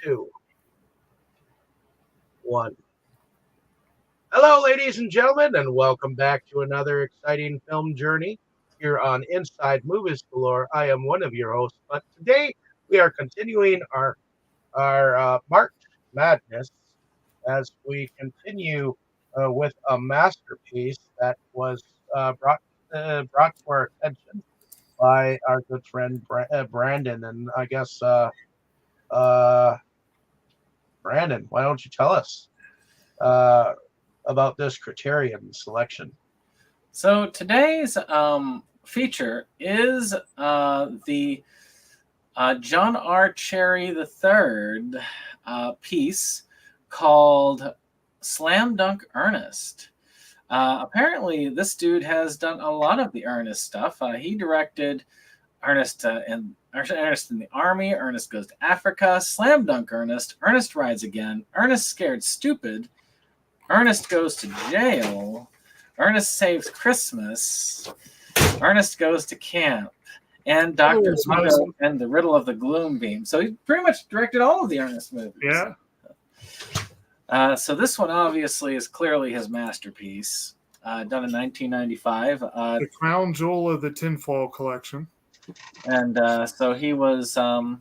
two, one. Hello, ladies and gentlemen, and welcome back to another exciting film journey here on Inside Movies Galore. I am one of your hosts, but today we are continuing our March Madness as we continue with a masterpiece that was brought to our attention by our good friend Brandon, and I guess uh, Brandon, why don't you tell us uh, about this criterion selection? So today's feature is the John R. Cherry III piece called Slam Dunk Ernest. Apparently, this dude has done a lot of the Ernest stuff. He directed Ernest in the Army, Ernest Goes to Africa, Slam Dunk Ernest, Ernest Rides Again, Ernest Scared Stupid, Ernest Goes to Jail, Ernest Saves Christmas, Ernest Goes to Camp, and Dr. Zotto and the Riddle of the Gloom Beam. So he pretty much directed all of the Ernest movies. Yeah. So this one obviously is clearly his masterpiece, done in 1995. The crown jewel of the tinfoil collection. And so he was, so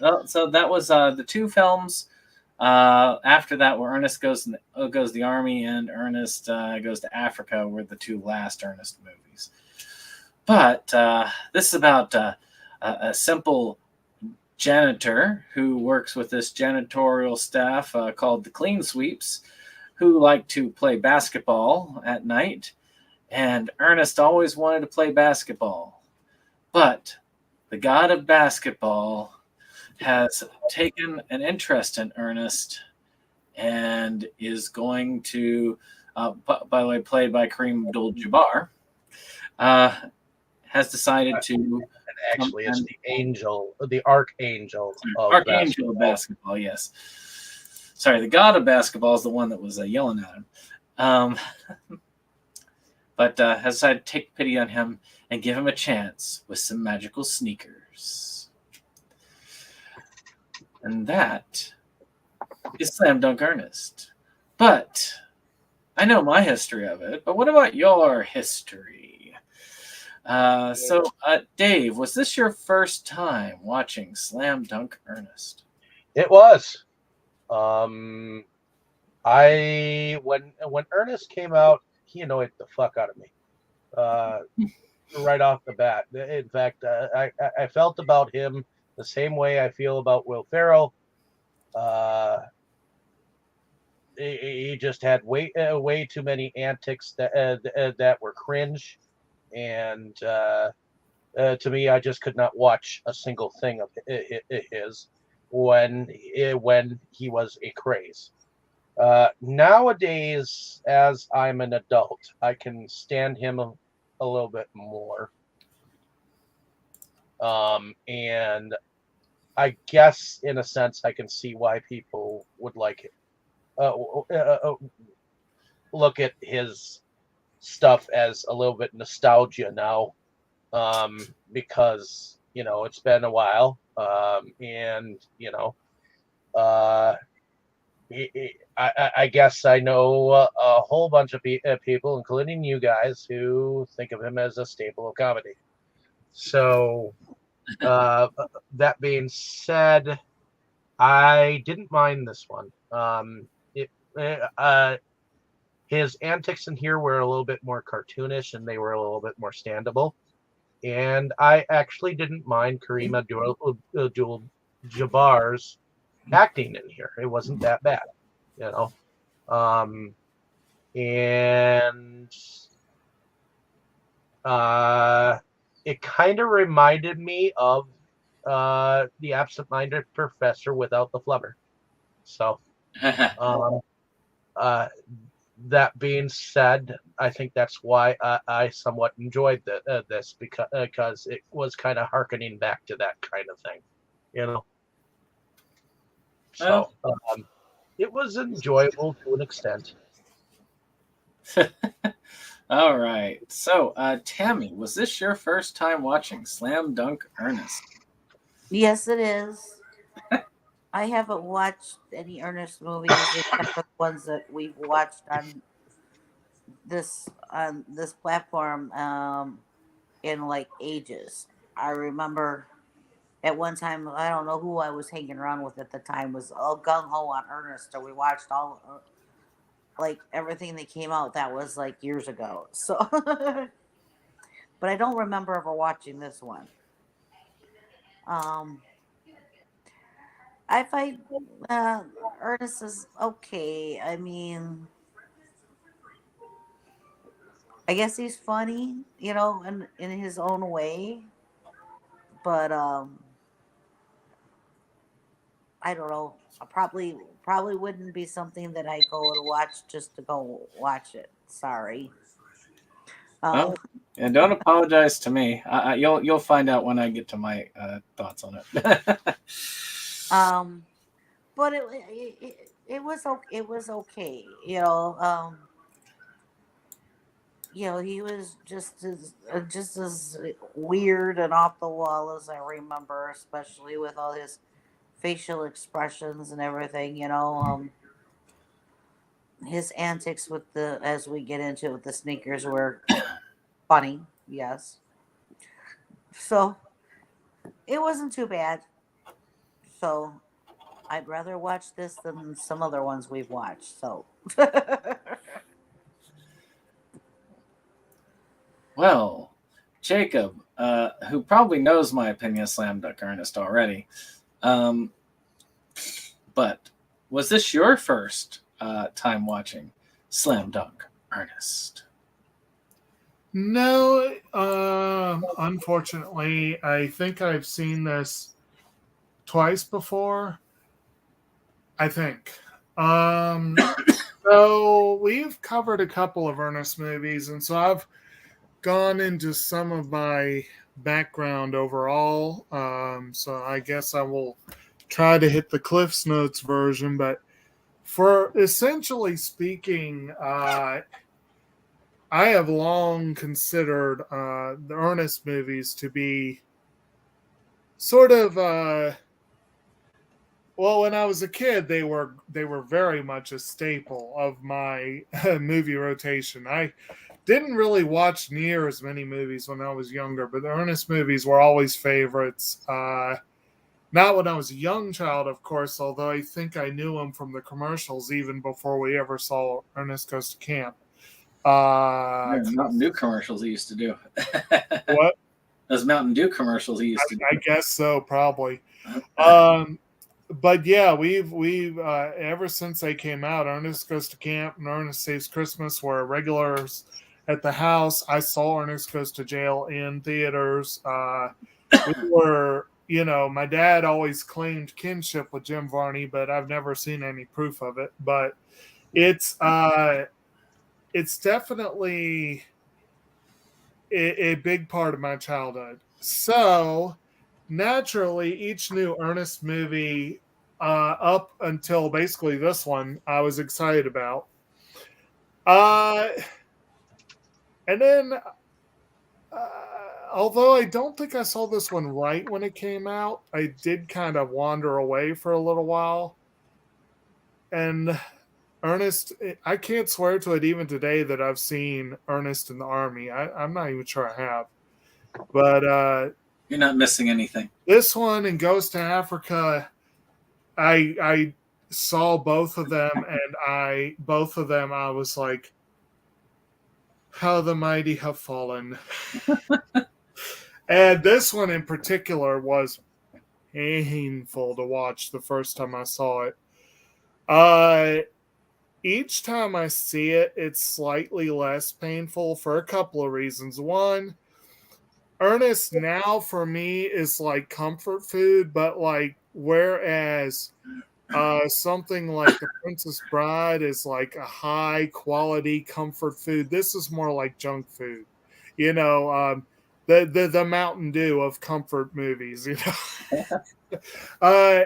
that was the two films. After that, where Ernest goes to the Army and Ernest Goes to Africa were the two last Ernest movies. But this is about a simple janitor who works with this janitorial staff called the Clean Sweeps, who like to play basketball at night. And Ernest always wanted to play basketball. But the god of basketball has taken an interest in Ernest and is going to, by the way, played by Kareem Abdul-Jabbar, has decided to... And actually, it's the archangel of basketball, yes. Sorry, the god of basketball is the one that was yelling at him. But has decided to take pity on him and give him a chance with some magical sneakers. And that is Slam Dunk Ernest. But I know my history of it, but what about your history? So, Dave, was this your first time watching Slam Dunk Ernest? It was. When Ernest came out, he annoyed the fuck out of me. Right off the bat. In fact, I felt about him the same way I feel about Will Ferrell. He just had way too many antics that were cringe, and to me, I just could not watch a single thing of his when he was a craze. Nowadays, as I'm an adult, I can stand him a little bit more. And I guess, in a sense, I can see why people would like it. Look at his stuff as a little bit nostalgia now, because it's been a while, and I guess I know a whole bunch of people, including you guys, who think of him as a staple of comedy. So, that being said, I didn't mind this one. His antics in here were a little bit more cartoonish, and they were a little bit more standable. And I actually didn't mind Kareem Abdul-Jabbar's acting in here. It wasn't that bad, and it kind of reminded me of the absent-minded professor without the flubber. So, that being said, I think that's why I somewhat enjoyed this because it was kind of hearkening back to that kind of thing, So it was enjoyable to an extent. All right. So, Tammy, was this your first time watching Slam Dunk Ernest? Yes, it is. I haven't watched any Ernest movies except for the ones that we've watched on this platform in like ages. I remember at one time, I don't know who I was hanging around with at the time, was all gung ho on Ernest, so we watched all like everything that came out. That was like years ago. So, but I don't remember ever watching this one. Um, I find uh, Ernest is okay. I mean, I guess he's funny, in his own way. But I don't know. I probably wouldn't be something that I go and watch just to go watch it. Sorry. Um, Oh, and don't apologize to me. You'll find out when I get to my thoughts on it. um, but it was okay. It was okay. He was just as weird and off the wall as I remember, especially with all his facial expressions and everything. His antics with as we get into it with the sneakers were funny. Yes. So it wasn't too bad. So I'd rather watch this than some other ones we've watched. So Well, Jacob, who probably knows my opinion of Slam Dunk Ernest already, but was this your first time watching Slam Dunk Ernest? No, unfortunately, I think I've seen this twice before. I think. So we've covered a couple of Ernest movies, and so I've gone into some of my background overall. So I guess I will try to hit the Cliff's Notes version, but for essentially speaking, I have long considered the Ernest movies to be sort of well, when I was a kid, they were very much a staple of my movie rotation. I didn't really watch near as many movies when I was younger, but the Ernest movies were always favorites. Not when I was a young child, of course, although I think I knew them from the commercials even before we ever saw Ernest Goes to Camp. Mountain Dew commercials he used to do. What? Those Mountain Dew commercials he used to do. I guess so, probably. But yeah, we've ever since they came out, Ernest Goes to Camp and Ernest Saves Christmas were regulars at the house. I saw Ernest Goes to Jail in theaters. We were, my dad always claimed kinship with Jim Varney, but I've never seen any proof of it. But it's definitely a big part of my childhood. So naturally, each new Ernest movie up until basically this one, I was excited about. And then, although I don't think I saw this one right when it came out, I did kind of wander away for a little while. And Ernest, I can't swear to it even today that I've seen Ernest in the Army. I'm not even sure I have. But you're not missing anything. This one and Goes to Africa, I saw both of them, and I was like, how the mighty have fallen. And this one in particular was painful to watch the first time I saw it. Each time I see it, it's slightly less painful for a couple of reasons. One, Ernest now for me is like comfort food, but like whereas something like The Princess Bride is like a high quality comfort food, this is more like junk food. The Mountain Dew of comfort movies. Although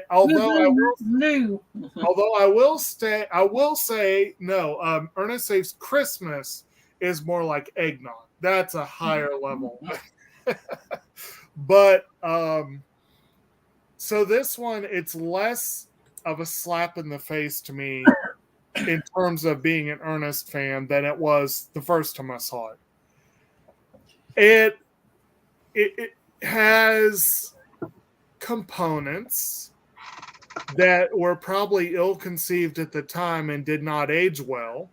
I will say no. Ernest Saves Christmas is more like eggnog. That's a higher level. But so this one, it's less of a slap in the face to me in terms of being an Ernest fan than it was the first time I saw it. It has components that were probably ill-conceived at the time and did not age well.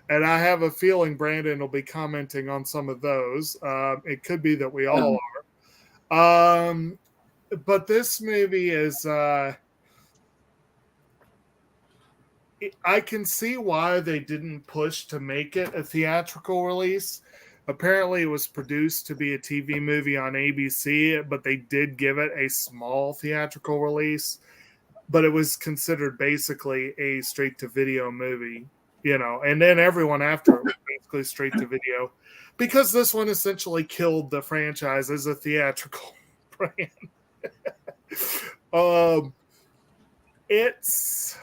And I have a feeling Brandon will be commenting on some of those. It could be that we all are. But this movie is... I can see why they didn't push to make it a theatrical release. Apparently, it was produced to be a TV movie on ABC, but they did give it a small theatrical release. But it was considered basically a straight-to-video movie, you know. And then everyone after it was basically straight-to-video, because this one essentially killed the franchise as a theatrical brand. It's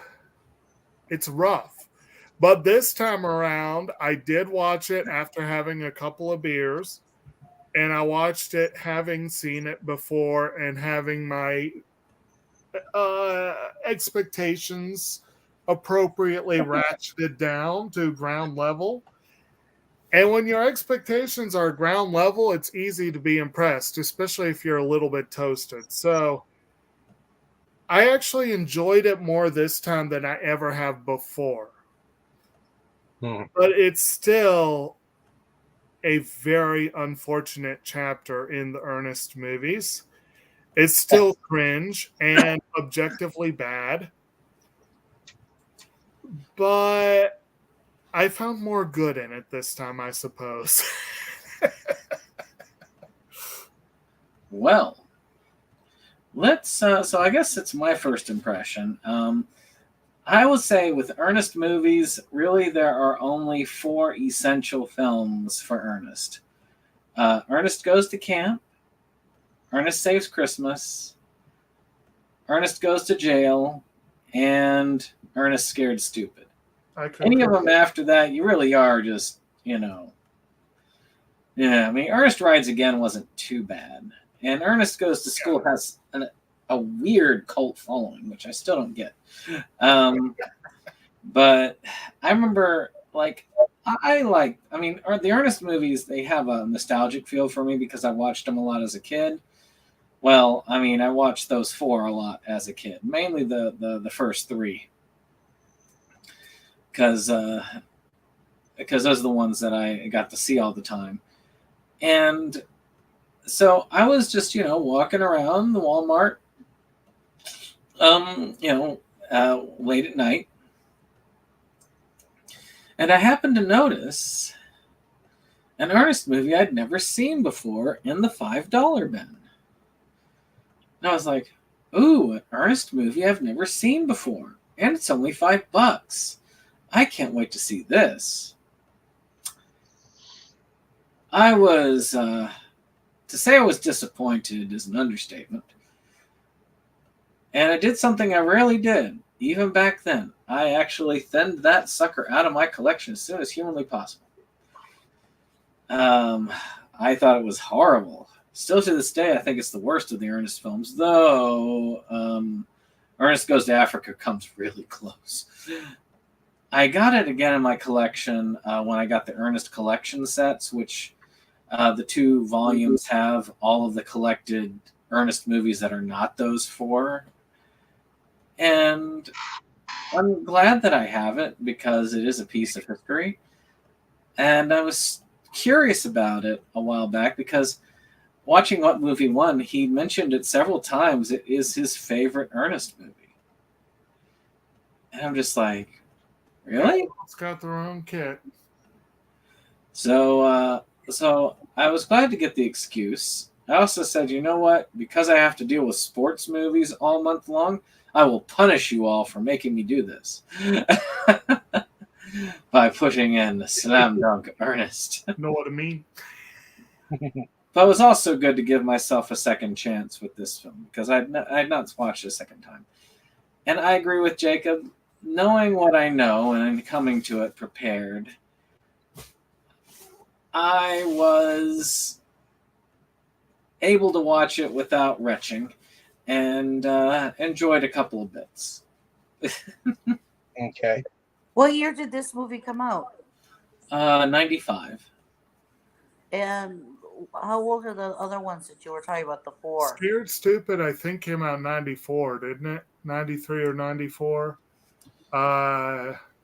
rough. But this time around, I did watch it after having a couple of beers, and I watched it having seen it before and having my expectations appropriately ratcheted down to ground level. And when your expectations are ground level, it's easy to be impressed, especially if you're a little bit toasted. So I actually enjoyed it more this time than I ever have before. But it's still a very unfortunate chapter in the Ernest movies. It's still cringe and objectively bad. But I found more good in it this time, I suppose. Well, let's. So I guess it's my first impression. I will say with Ernest movies, really there are only 4 essential films for Ernest. Ernest Goes to Camp, Ernest Saves Christmas, Ernest Goes to Jail, and Ernest Scared Stupid. Any of them after that, you really are just, you know. Yeah, I mean, Ernest Rides Again wasn't too bad. And Ernest Goes to School has a weird cult following, which I still don't get. But I remember, like, the Ernest movies, they have a nostalgic feel for me because I watched them a lot as a kid. Well, I mean, I watched those 4 a lot as a kid, mainly the first 3. Because those are the ones that I got to see all the time. And so I was just, walking around the Walmart, late at night. And I happened to notice an Ernest movie I'd never seen before in the $5 bin. And I was like, ooh, an Ernest movie I've never seen before. And it's only $5. I can't wait to see this. I was, to say I was disappointed is an understatement. And I did something I rarely did, even back then. I actually thinned that sucker out of my collection as soon as humanly possible. I thought it was horrible. Still to this day, I think it's the worst of the Ernest films, though Ernest Goes to Africa comes really close. I got it again in my collection when I got the Ernest collection sets, which the 2 volumes have all of the collected Ernest movies that are not those 4. And I'm glad that I have it because it is a piece of history. And I was curious about it a while back because watching What Movie Won, he mentioned it several times. It is his favorite Ernest movie. And I'm just like, really? It's got their own kit. So I was glad to get the excuse. I also said, you know what? Because I have to deal with sports movies all month long, I will punish you all for making me do this. By putting in Slam Dunk Ernest. Know what I mean? But it was also good to give myself a second chance with this film because I had not watched it a second time. And I agree with Jacob. Knowing what I know and coming to it prepared, I was able to watch it without retching. and enjoyed a couple of bits. Okay. What year did this movie come out? 95. And how old are the other ones that you were talking about? The four. Scared Stupid, I think, came out in 94, didn't it? 93 or 94.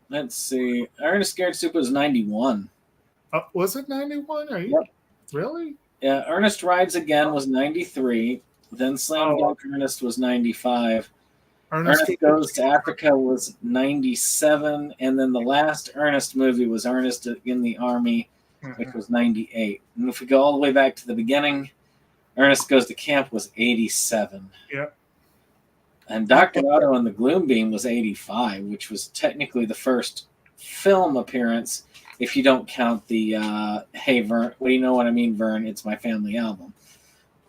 Let's see. Ernest Scared Stupid was 91. Was it 91? Are you really? Yeah, Ernest Rides Again was 93. Then Slam Dunk Ernest was 95. Ernest Goes to Africa was 97. And then the last Ernest movie was Ernest in the Army, which was 98. And if we go all the way back to the beginning, Ernest Goes to Camp was 87. Yep. And Dr. Otto and the Gloom Beam was 85, which was technically the first film appearance, if you don't count the Hey Vern, well, you know what I mean, Vern, It's My Family album.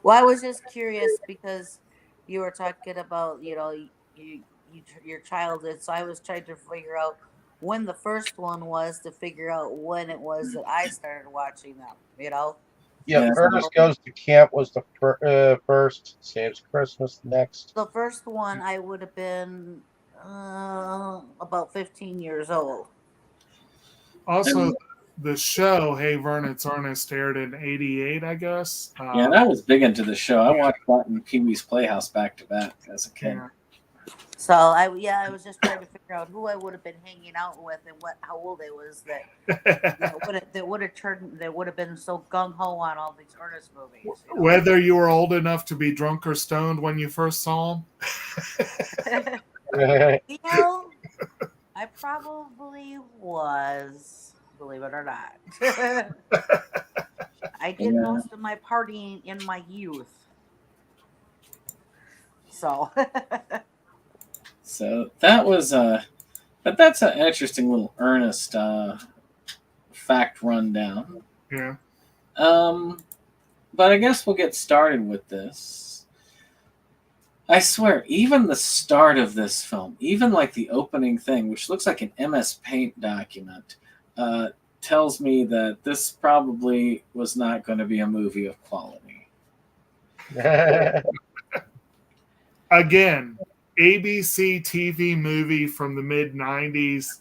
Well, I was just curious because you were talking about, your childhood. So I was trying to figure out when the first one was to figure out when it was that I started watching them, Yeah, Ernest Goes to Camp was the first. Saves Christmas next. The first one I would have been about 15 years old. Also, the show Hey Vern, It's Ernest aired in 88, I guess. Yeah, I was big into the show. I watched that in Pee-wee's Playhouse back to back as a kid. Yeah. So I was just trying to figure out who I would have been hanging out with and how old I was that would have been so gung ho on all these Ernest movies. Whether you were old enough to be drunk or stoned when you first saw them. I probably was, believe it or not. I did most of my partying in my youth. So. So that was but that's an interesting little Ernest fact rundown. Yeah. But I guess we'll get started with this. I swear, even the start of this film, even like the opening thing, which looks like an MS Paint document, tells me that this probably was not going to be a movie of quality. Again, ABC TV movie from the mid-90s.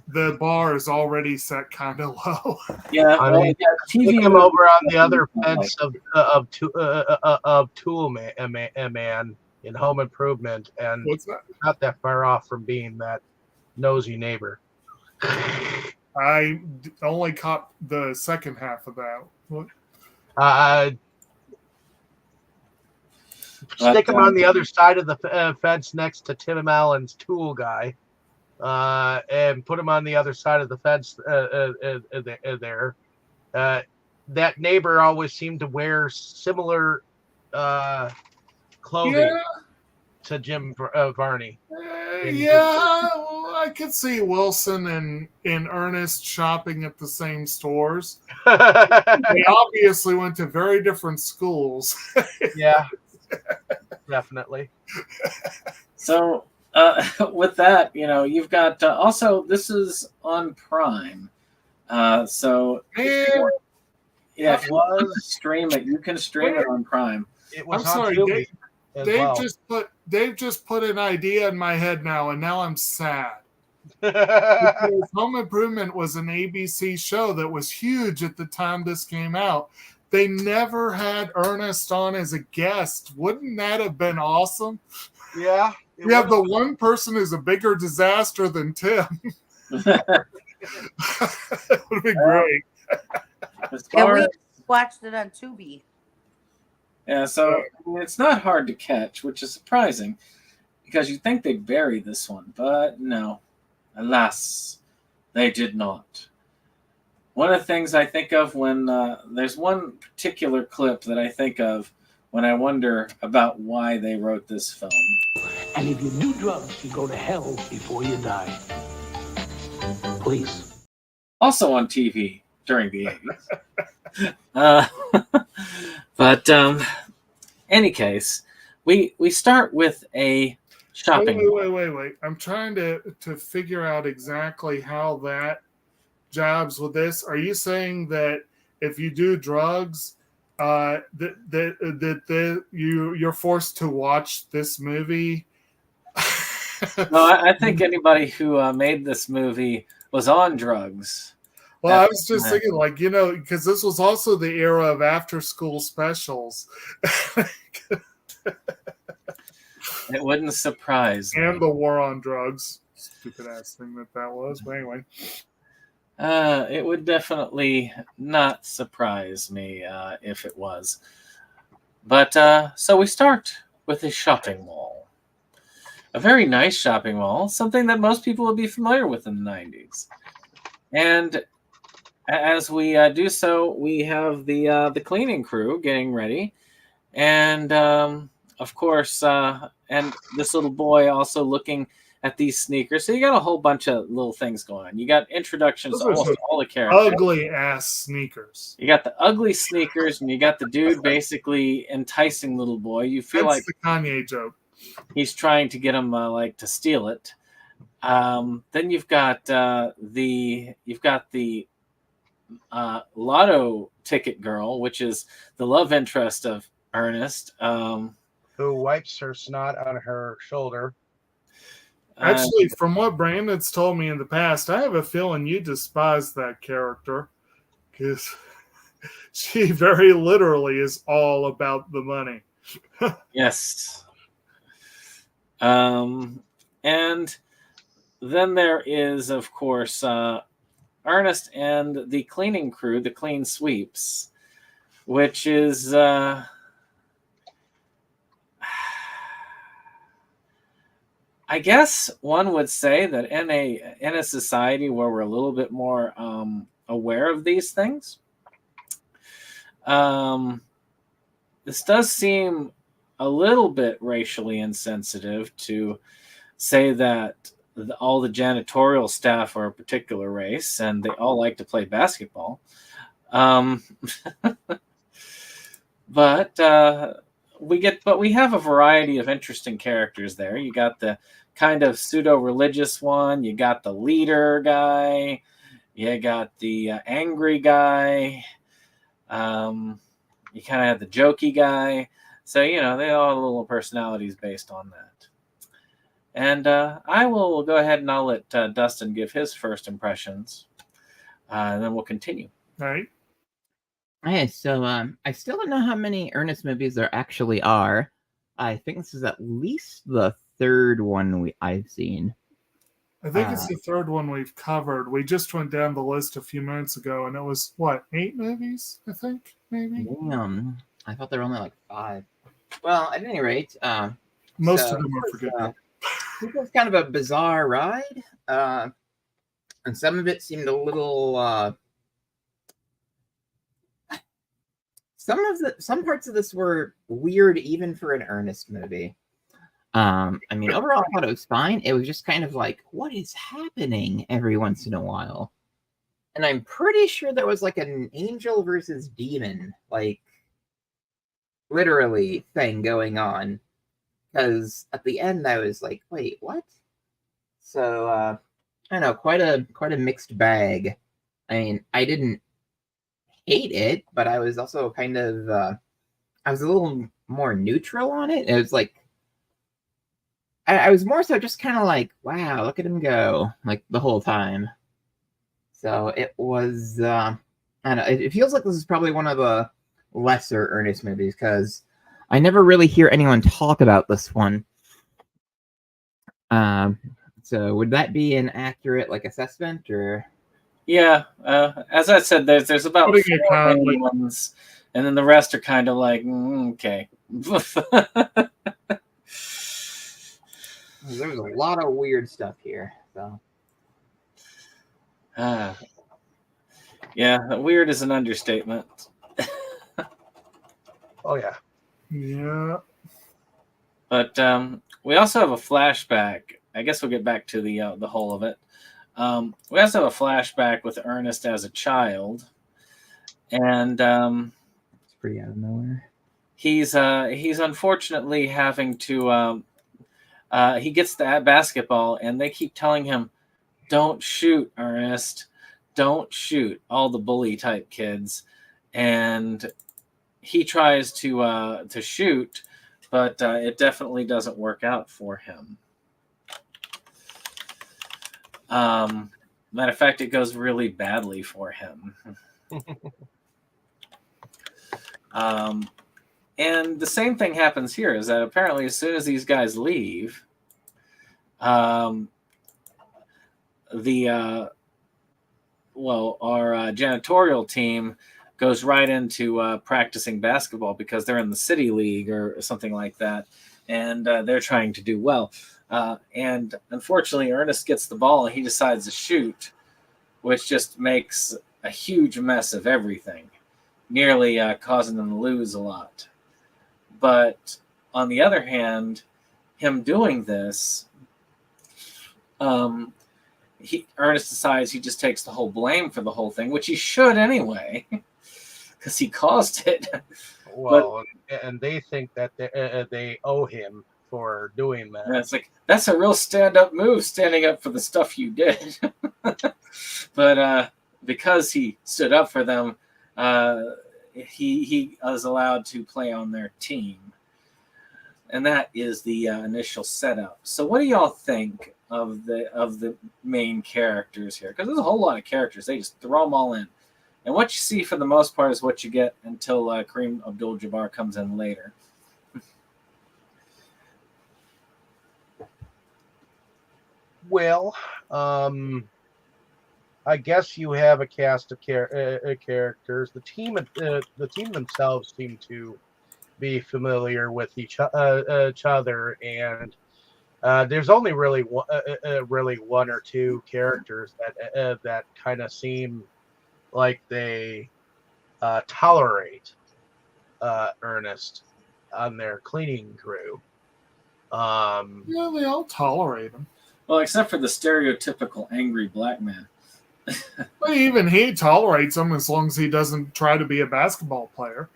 The bar is already set kind of low. Yeah, TV him over on the other fence of Tool Man in Home Improvement, and not that far off from being that nosy neighbor. I only caught the second half of that. What? Stick him on the other side of the fence next to Tim Allen's Tool guy, and put him on the other side of the fence there. That neighbor always seemed to wear similar clothing to Jim Varney. I could see Wilson and Ernest shopping at the same stores. They obviously went to very different schools. Yeah. Definitely. So with that, you've got also this is on Prime. So if you want to stream it, you can stream it on Prime. It was I'm on sorry, Dave just put an idea in my head now, and now I'm sad. Because Home Improvement was an ABC show that was huge at the time this came out. They never had Ernest on as a guest. Wouldn't that have been awesome? Yeah. We have the one person who's a bigger disaster than Tim. That would be great. We watched it on Tubi. Yeah, so it's not hard to catch, which is surprising, because you'd think they'd bury this one, but no. Alas, they did not. One of the things I think of when there's one particular clip that I think of when I wonder about why they wrote this film. And if you do drugs, you go to hell before you die. Please. Also on TV during the 80s. But any case, we start with a shopping. Wait. I'm trying to figure out exactly how that jobs with this. Are you saying that if you do drugs, you're forced to watch this movie. No, I think anybody who made this movie was on drugs. Well, I was just thinking, like, because this was also the era of after-school specials. It wouldn't surprise me. And the war on drugs. Stupid ass thing that was. But anyway. It would definitely not surprise me if it was. But so we start with a shopping mall. A very nice shopping mall, something that most people would be familiar with in the 90s. And as we do so, we have the cleaning crew getting ready. And of course, and this little boy also looking at these sneakers. So you got a whole bunch of little things going on. You got introductions to almost all the characters. Ugly ass sneakers. You got the ugly sneakers, and you got the dude basically enticing little boy. You feel That's like the Kanye joke. He's trying to get him like to steal it. Then you've got the lotto ticket girl, which is the love interest of Ernest, who wipes her snot on her shoulder. Actually, from what Brandon's told me in the past, I have a feeling you despise that character because she very literally is all about the money. Yes. And then there is, of course, Ernest and the cleaning crew, the clean sweeps, which is I guess one would say that in a society where we're a little bit more aware of these things, this does seem a little bit racially insensitive to say that all the janitorial staff are a particular race and they all like to play basketball. But we have a variety of interesting characters there. You got the kind of pseudo-religious one. You got the leader guy. You got the angry guy. You kind of have the jokey guy. So, they all have little personalities based on that. And I will go ahead and I'll let Dustin give his first impressions. And then we'll continue. All right. Okay, so I still don't know how many Ernest movies there actually are. I think this is at least the third one I've seen. I think it's the third one we've covered. We just went down the list a few minutes ago, and it was, 8 movies, I think, maybe? I thought there were only like 5. Well, at any rate... most of them are forgettable. It was kind of a bizarre ride, and some of it seemed a little... Some parts of this were weird, even for an Ernest movie. Overall, I thought it was fine. It was just kind of like, what is happening every once in a while? And I'm pretty sure there was like an angel versus demon, like literally thing going on. Because at the end, I was like, wait, what? So I don't know, quite a mixed bag. I didn't hate it, but I was also kind of I was a little more neutral on it. It was like I was more so just kind of like, wow, look at him go, like the whole time. So it was I don't know, it feels like this is probably one of the lesser Ernest movies because I never really hear anyone talk about this one. So would that be an accurate assessment or? Yeah, as I said, there's about 4 main ones, and then the rest are kind of like, okay. There's a lot of weird stuff here. So. Yeah, weird is an understatement. Oh yeah. Yeah. But we also have a flashback. I guess we'll get back to the whole of it. We also have a flashback with Ernest as a child, and it's pretty out of nowhere. He's unfortunately having to. He gets the basketball, and they keep telling him, "Don't shoot, Ernest. Don't shoot." All the bully type kids, and he tries to shoot, but it definitely doesn't work out for him. Matter of fact, it goes really badly for him. And the same thing happens here, is that apparently as soon as these guys leave, our janitorial team goes right into practicing basketball because they're in the city league or something like that, and they're trying to do well. And unfortunately, Ernest gets the ball and he decides to shoot, which just makes a huge mess of everything, nearly causing them to lose a lot. But on the other hand, him doing this, Ernest decides he just takes the whole blame for the whole thing, which he should anyway, because he caused it. Well, and they think that they owe him for doing that. And it's like, that's a real stand-up move, standing up for the stuff you did. But because he stood up for them, he was allowed to play on their team. And that is the initial setup. So what do y'all think of the main characters here? Because there's a whole lot of characters. They just throw them all in. And what you see for the most part is what you get until Kareem Abdul-Jabbar comes in later. Well, I guess you have a cast of characters. The team themselves seem to be familiar with each other, and there's only really one or two characters that kind of seem like they tolerate Ernest on their cleaning crew. Yeah, they all tolerate him. Well, except for the stereotypical angry black man. Well, even he tolerates him as long as he doesn't try to be a basketball player.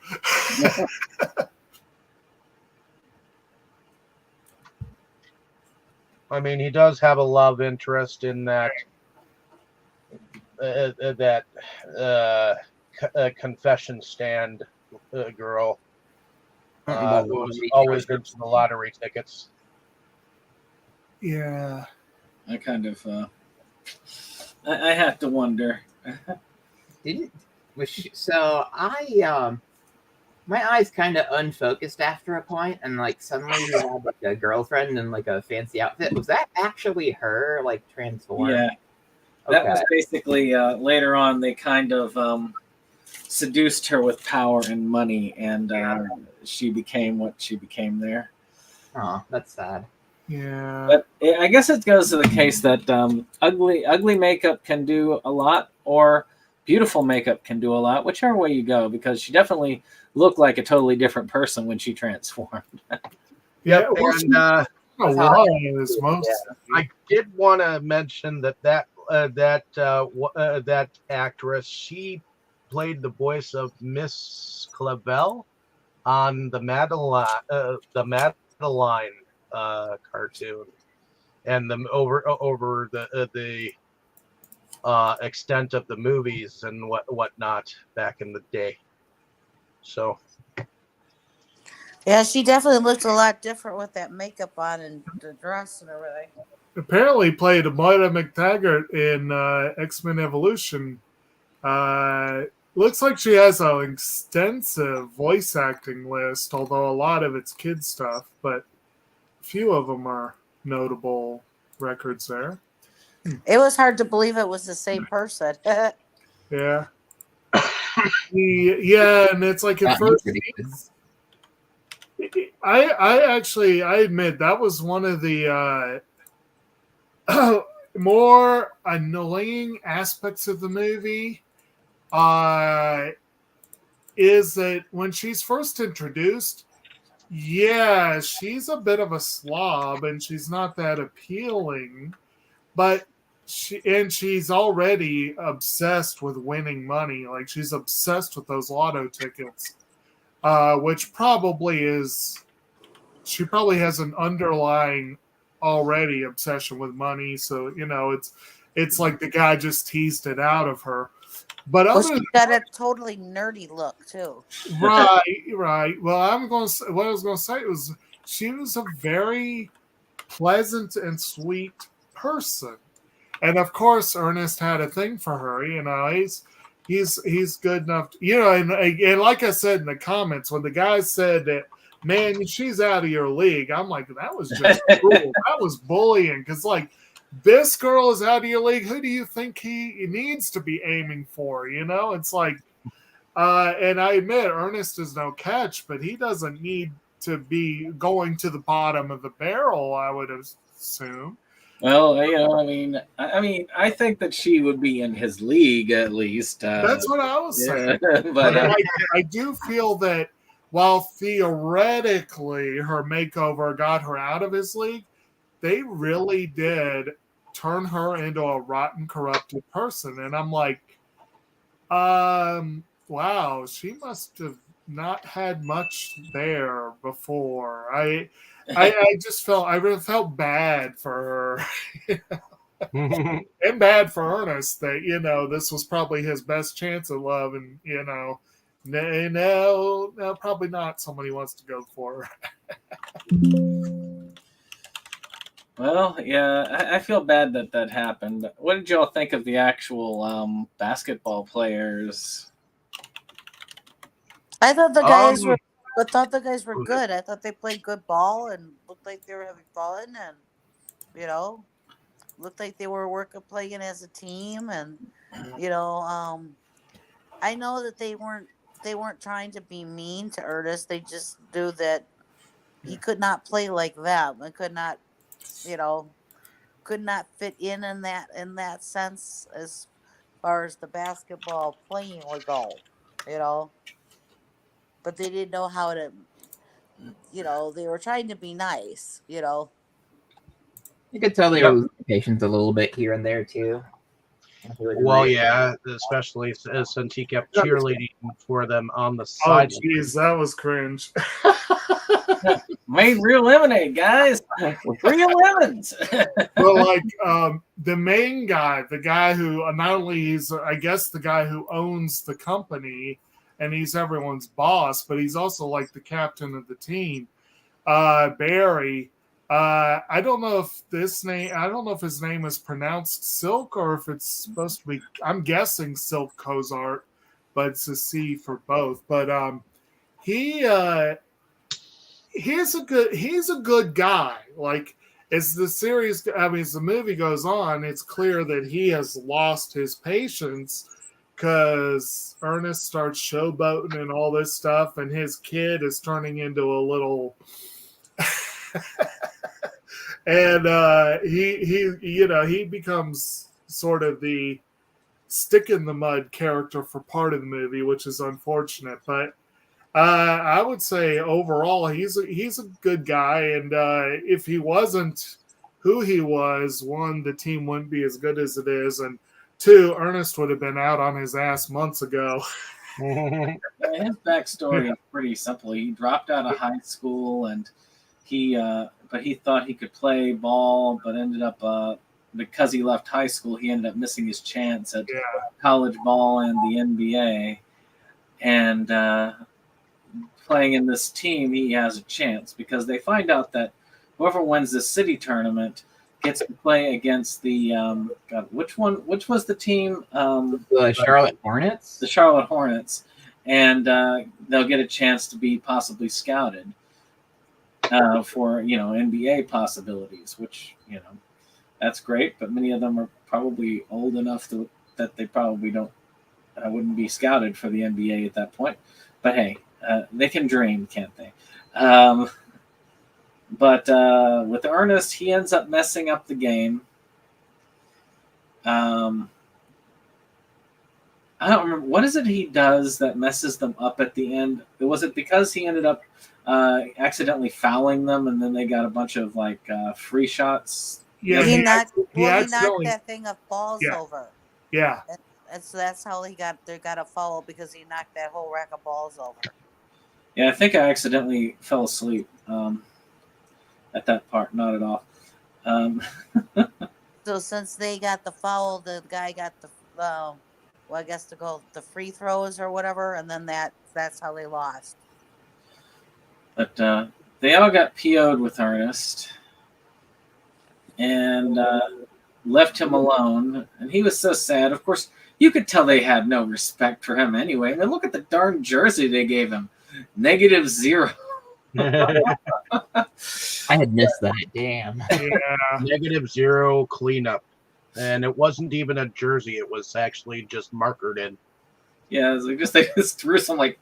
I mean, he does have a love interest in that confession stand girl who was always into the lottery tickets. Yeah. I kind of, I have to wonder. My eyes kind of unfocused after a point, and like suddenly he had like a girlfriend in like a fancy outfit. Was that actually her, like transformed? Yeah, that was basically later on. They kind of seduced her with power and money, and she became what she became there. Oh, that's sad. Yeah. But I guess it goes to the case that ugly makeup can do a lot, or beautiful makeup can do a lot, whichever way you go, because she definitely looked like a totally different person when she transformed. Yeah, and I did want to mention that actress, she played the voice of Miss Clavel on the Madeline cartoon, and over the extent of the movies and whatnot back in the day. So yeah, she definitely looked a lot different with that makeup on and the dress and everything. Apparently played Moira McTaggart in X-Men Evolution. Looks like she has an extensive voice acting list, although a lot of it's kid stuff, but a few of them are notable records there. It was hard to believe it was the same person. Yeah. Yeah, and it's like at first I admit that was one of the more annoying aspects of the movie. Is that when she's first introduced, yeah, she's a bit of a slob and she's not that appealing, but she's already obsessed with winning money. Like, she's obsessed with those lotto tickets, which probably is, she probably has an underlying already obsession with money. So, you know, it's like the guy just teased it out of her. But Well, other she's got a totally nerdy look too. right. Well, I'm going to say, what I was going to say was she was a very pleasant and sweet person, and of course, Ernest had a thing for her. You know, he's good enough. You know, and like I said in the comments, when the guy said that, man, she's out of your league, I'm like, that was just cruel. That was bullying, because like, this girl is out of your league. Who do you think he needs to be aiming for? You know, it's like, and I admit Ernest is no catch, but he doesn't need to be going to the bottom of the barrel, I would assume. Well, you know, I mean, I think that she would be in his league at least. That's what I was saying. But But I do feel that while theoretically her makeover got her out of his league, they really did turn her into a rotten, corrupted person. And I'm like, wow, she must have not had much there before. I just felt, I really felt bad for her. And bad for Ernest that, you know, this was probably his best chance at love, and, you know, no, probably not somebody wants to go for. well, yeah, I feel bad that that happened. What did y'all think of the actual basketball players? I thought the guys Um, were. I thought the guys were good. I thought they played good ball and looked like they were having fun, and you know, looked like they were playing as a team, and you know, I know that they weren't trying to be mean to Ernest. They just knew that he could not play like them and could not, you know, could not fit in that sense as far as the basketball playing would go, you know. But they didn't know how to, you know, they were trying to be nice, you know. You could tell they Yep. were losing patience a little bit here and there too. Well, yeah, especially since he kept cheerleading for them on the Oh, side. jeez, that was cringe. Made real lemonade, guys, with real lemons. Well, like the main guy, the guy who not only he's, I guess, the guy who owns the company and he's everyone's boss, but he's also like the captain of the team. Barry. I don't know if I don't know if his name is pronounced Silk or if it's supposed to be. I'm guessing Silk Cozart, but it's a C for both. But he he's a good guy. Like, as the series, I mean, as the movie goes on, it's clear that he has lost his patience because Ernest starts showboating and all this stuff, and his kid is turning into a little. And he becomes sort of the stick in the mud character for part of the movie, which is unfortunate. But I would say overall he's a good guy, and if he wasn't who he was, one, the team wouldn't be as good as it is, and two, Ernest would have been out on his ass months ago. His backstory is pretty simple. He dropped out of high school, and he thought he could play ball, but ended up because he left high school, he ended up missing his chance at college ball and the NBA. And playing in this team, he has a chance because they find out that whoever wins the city tournament gets to play against the which was the team? The Charlotte Hornets. The Charlotte Hornets, and they'll get a chance to be possibly scouted for NBA possibilities, which that's great. But many of them are probably old enough that they probably wouldn't be scouted for the NBA at that point. But hey, they can dream, can't they? But with Ernest, he ends up messing up the game. I don't remember. What is it he does that messes them up at the end? Was it because he ended up accidentally fouling them, and then they got a bunch of free shots? Yeah, he knocked accidentally- that thing of balls over. Yeah. And so that's how they got a foul, because he knocked that whole rack of balls over. Yeah, I think I accidentally fell asleep at that part. Not at all. So since they got the foul, the guy got well, I guess to go the free throws or whatever, and then that's how they lost. But they all got PO'd with Ernest and left him alone. And he was so sad. Of course, you could tell they had no respect for him anyway. I mean, look at the darn jersey they gave him. -0. I had missed that. Damn. Yeah. -0 cleanup. And it wasn't even a jersey. It was actually just markered in. Yeah, it was like they just threw some like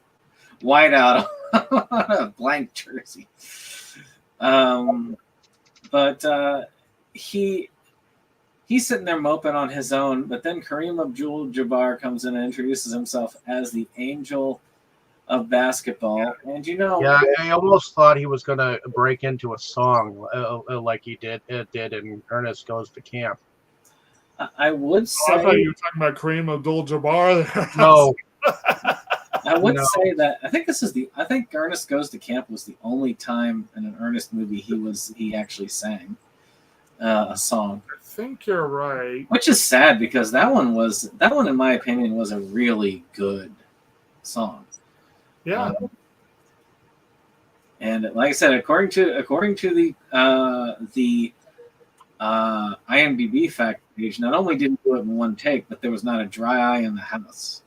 white out on a blank jersey. But he's sitting there moping on his own. But then Kareem Abdul-Jabbar comes in and introduces himself as the Angel of Basketball. And Yeah, I almost thought he was going to break into a song like he did in Ernest Goes to Camp. I would say. I thought you were talking about Kareem Abdul-Jabbar. No. I would say that I think Ernest Goes to Camp was the only time in an Ernest movie he actually sang a song. I think you're right. Which is sad because that one in my opinion was a really good song. Yeah. And like I said, according to the IMDb fact page, not only didn't do it in one take, but there was not a dry eye in the house.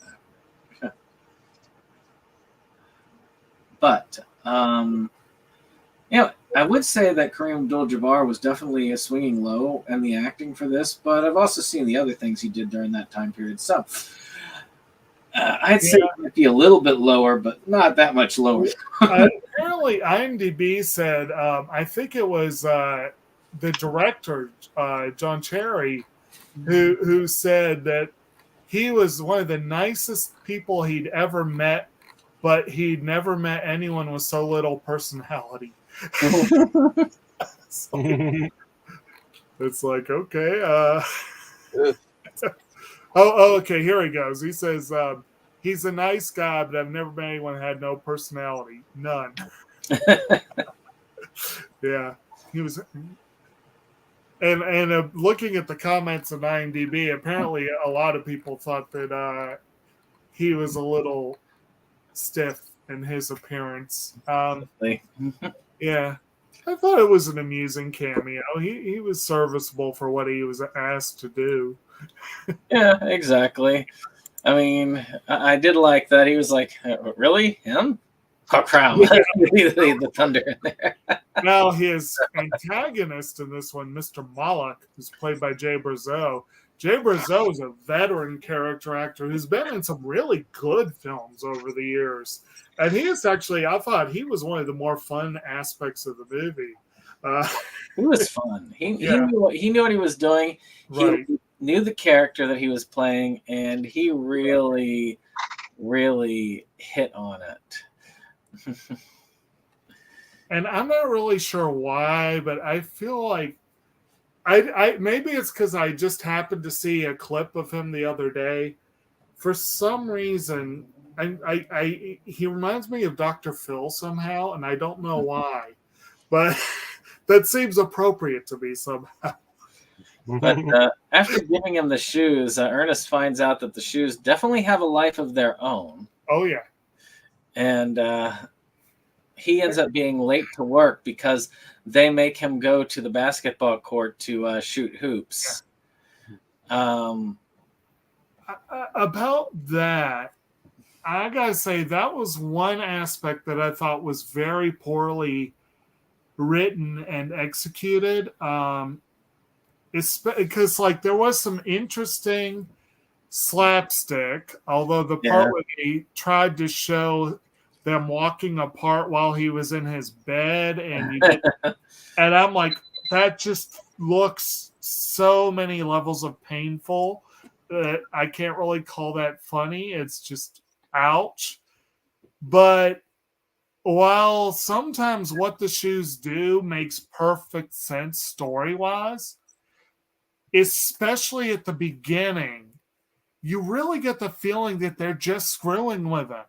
But I would say that Kareem Abdul-Jabbar was definitely a swinging low in the acting for this, but I've also seen the other things he did during that time period. So I'd say it might be a little bit lower, but not that much lower. Apparently, IMDb said, I think it was the director, John Cherry, who said that he was one of the nicest people he'd ever met, but he'd never met anyone with so little personality. So, it's like, okay. Okay, here he goes. He says, he's a nice guy, but I've never met anyone who had no personality. None. Yeah. He was... And looking at the comments on IMDb, apparently a lot of people thought that he was a little stiff in his appearance. Yeah, I thought it was an amusing cameo. He was serviceable for what he was asked to do. Yeah, exactly. I mean, I did like that. He was like, really? Him? Crown. The thunder in there. Now, his antagonist in this one, Mr. Moloch, is played by Jay Brazeau. Jay Brazeau is a veteran character actor who's been in some really good films over the years. And he is actually, I thought he was one of the more fun aspects of the movie. He was fun. He knew what he was doing. Right. He knew the character that he was playing, and he really, really hit on it. And I'm not really sure why, but I feel like I maybe it's because I just happened to see a clip of him the other day. For some reason, he reminds me of Dr. Phil somehow, and I don't know why, but that seems appropriate to me somehow. But after giving him the shoes, Ernest finds out that the shoes definitely have a life of their own. Oh, yeah. And he ends up being late to work because they make him go to the basketball court to shoot hoops. Yeah. About that, I gotta say that was one aspect that I thought was very poorly written and executed. Because like there was some interesting slapstick, although the part where he tried to show them walking apart while he was in his bed, and and I'm like, that just looks so many levels of painful that I can't really call that funny. It's just ouch. But while sometimes what the shoes do makes perfect sense story-wise, especially at the beginning, you really get the feeling that they're just screwing with him.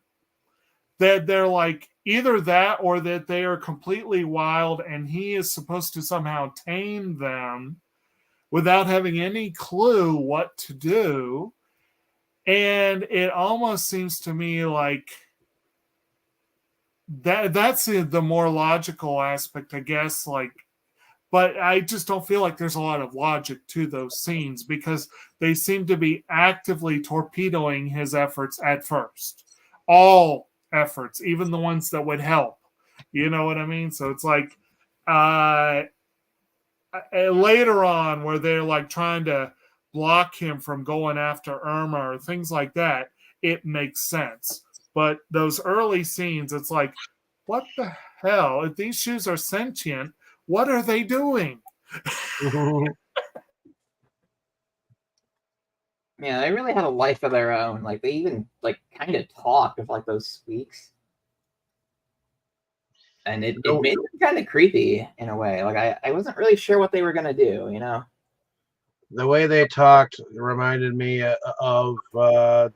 That they're like either that or that they are completely wild and he is supposed to somehow tame them without having any clue what to do. And it almost seems to me like that's the more logical aspect, I guess. Like, but I just don't feel like there's a lot of logic to those scenes because they seem to be actively torpedoing his efforts at first. All efforts, even the ones that would help. You know what I mean? So it's like later on where they're like trying to block him from going after Irma or things like that, it makes sense. But those early scenes, it's like, what the hell? If these shoes are sentient, what are they doing? Yeah, they really had a life of their own. Like they even like kind of talk with like those squeaks. And it made it kind of creepy in a way. Like I wasn't really sure what they were gonna do, you know. The way they talked reminded me of the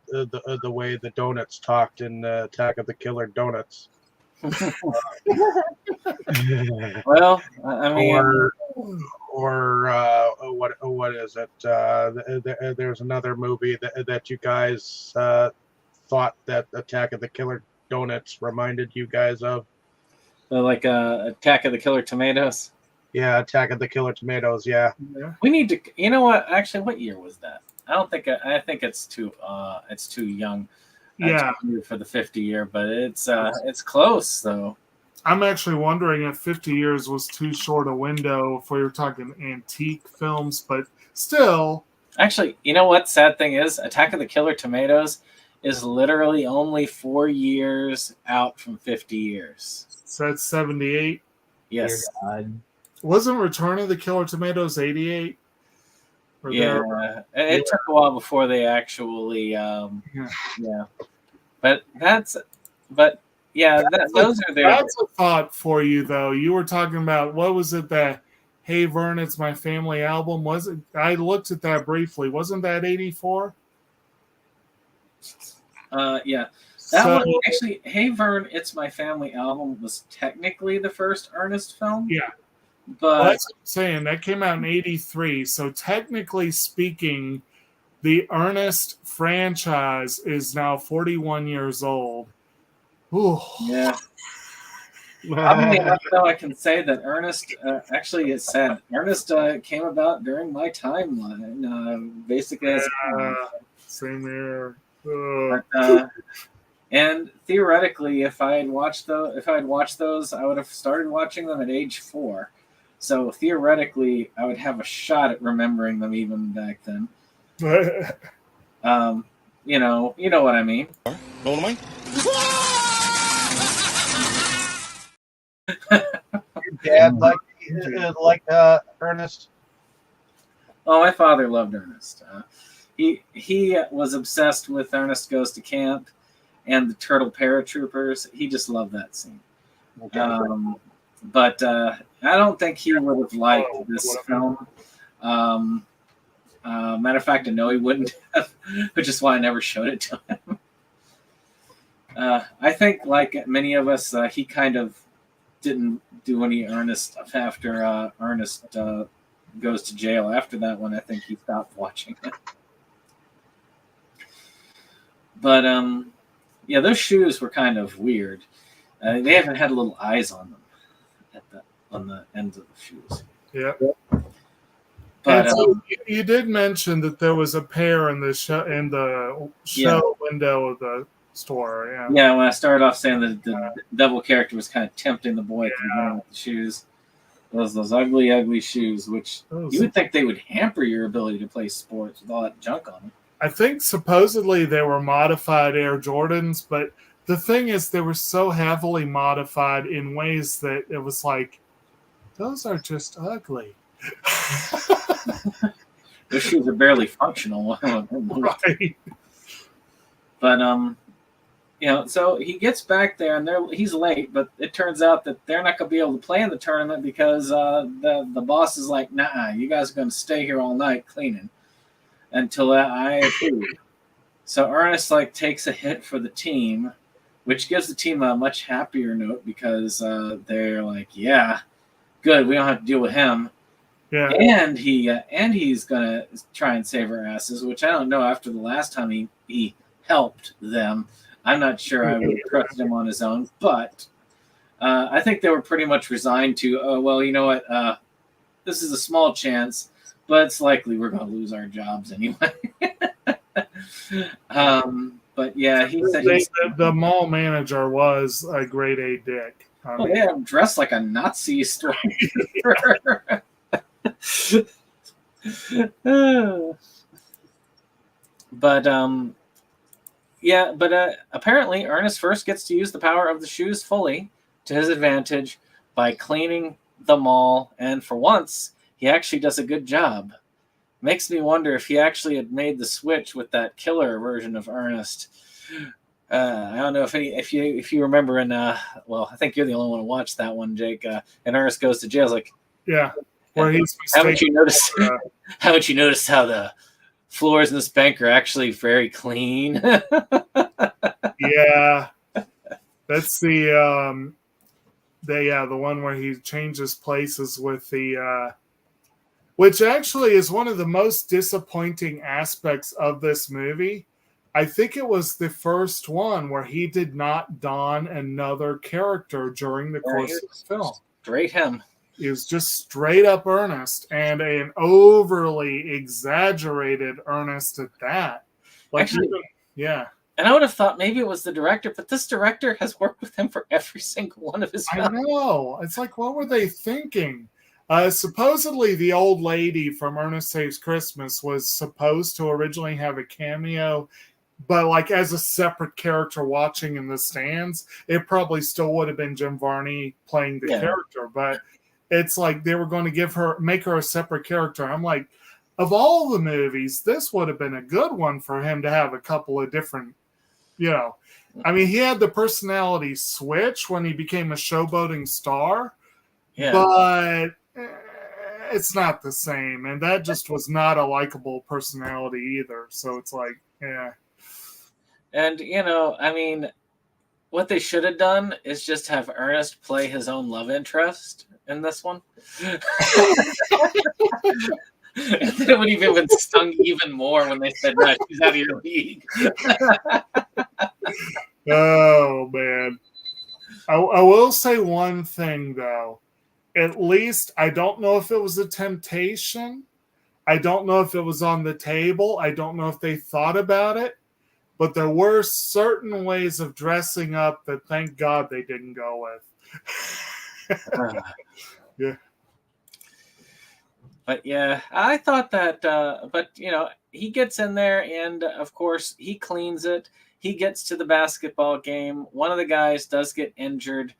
way the donuts talked in Attack of the Killer Donuts. Well, I mean, or what is it? There's another movie that you guys thought that Attack of the Killer Donuts reminded you guys of. like Attack of the Killer Tomatoes. Yeah, Attack of the Killer Tomatoes. Yeah. We need to. You know what? Actually, what year was that? I don't think. I think it's too young. Yeah, for the 50 year, but it's close though. I'm actually wondering if 50 years was too short a window if we were talking antique films, but still. Actually, you know what? Sad thing is, Attack of the Killer Tomatoes is literally only 4 years out from 50 years. So that's 78. Yes. Wasn't Return of the Killer Tomatoes 88? Yeah, it took a while before they actually. Yeah. But those are their. That's a thought for you, though. You were talking about what was it that Hey Vern, It's My Family album? Was it? I looked at that briefly. Wasn't that 84? Yeah. That one actually, Hey Vern, It's My Family album was technically the first Ernest film. Yeah. But that's what I'm saying. That came out in 83. So technically speaking, the Ernest franchise is now 41 years old. Ooh. Yeah. Oddly enough, though, I can say that Ernest, actually, it's sad. Ernest came about during my timeline, basically as same here. But, and theoretically, if I had watched those, I would have started watching them at age 4. So theoretically, I would have a shot at remembering them even back then. You know what I mean. Roll mine. Your dad like Ernest? Oh, my father loved Ernest. He was obsessed with Ernest Goes to Camp and the Turtle Paratroopers. He just loved that scene. Okay. But I don't think he would have liked this film. Matter of fact, I know he wouldn't have, which is why I never showed it to him. I think, like many of us, he kind of didn't do any Ernest stuff after Ernest goes to jail. After that one, I think he stopped watching it. But yeah, those shoes were kind of weird. They haven't had little eyes on them on the ends of the shoes. Yeah. But so you did mention that there was a pair in the show window of the store. Yeah. Yeah. When I started off saying that the devil character was kind of tempting the boy to with the shoes, those ugly, ugly shoes, which you would think they would hamper your ability to play sports with all that junk on them. I think supposedly they were modified Air Jordans, but the thing is they were so heavily modified in ways that it was like, those are just ugly. Those shoes are barely functional. Right. But so he gets back there and he's late, but it turns out that they're not going to be able to play in the tournament because the boss is like, nah, you guys are going to stay here all night cleaning until I approve. So Ernest takes a hit for the team, which gives the team a much happier note because they're like, yeah, good, we don't have to deal with him. Yeah. And he's gonna try and save our asses, which I don't know. After the last time he helped them, I'm not sure I would trust him on his own. But I think they were pretty much resigned to, oh well, you know what? This is a small chance, but it's likely we're going to lose our jobs anyway. But yeah, he said the mall manager was a grade A dick. Yeah, I'm dressed like a Nazi stormtrooper. But apparently Ernest first gets to use the power of the shoes fully to his advantage by cleaning the mall, and for once he actually does a good job. Makes me wonder if he actually had made the switch with that killer version of Ernest. I don't know if you remember in well, I think you're the only one who watched that one, Jake. And Ernest goes to jail. It's like, yeah, where he's haven't you noticed? Haven't you noticed how the floors in this bank are actually very clean? Yeah, that's the one where he changes places with the. Which actually is one of the most disappointing aspects of this movie. I think it was the first one where he did not don another character during the course of the film. Straight him. It was just straight up Ernest, and an overly exaggerated Ernest at that. Like, actually, yeah. And I would have thought maybe it was the director, but this director has worked with him for every single one of his films. I know. It's like, what were they thinking? Supposedly, the old lady from Ernest Saves Christmas was supposed to originally have a cameo, but like as a separate character watching in the stands. It probably still would have been Jim Varney playing the character, but it's like they were going to make her a separate character. I'm like, of all the movies, this would have been a good one for him to have a couple of different, I mean, he had the personality switch when he became a showboating star, but it's not the same, and that just was not a likable personality either. So it's like, yeah. And I mean, what they should have done is just have Ernest play his own love interest in this one. And then it would have even stung even more when they said, "No, she's out of your league." Oh man, I will say one thing though. At least, I don't know if it was a temptation. I don't know if it was on the table. I don't know if they thought about it. But there were certain ways of dressing up that, thank God, they didn't go with. Yeah. But yeah, I thought that, but he gets in there and of course he cleans it. He gets to the basketball game. One of the guys does get injured.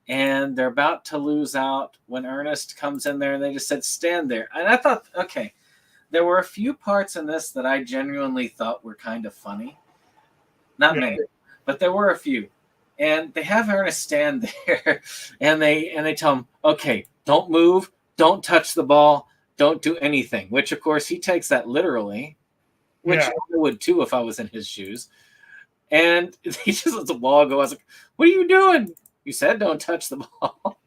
And they're about to lose out when Ernest comes in there and they just said, stand there. And I thought, okay, there were a few parts in this that I genuinely thought were kind of funny. Not many, but there were a few. And they have Ernest stand there and they tell him, okay, don't move, don't touch the ball, don't do anything. Which, of course, he takes that literally, which I would too if I was in his shoes. And he just lets the ball go. I was like, what are you doing? You said don't touch the ball.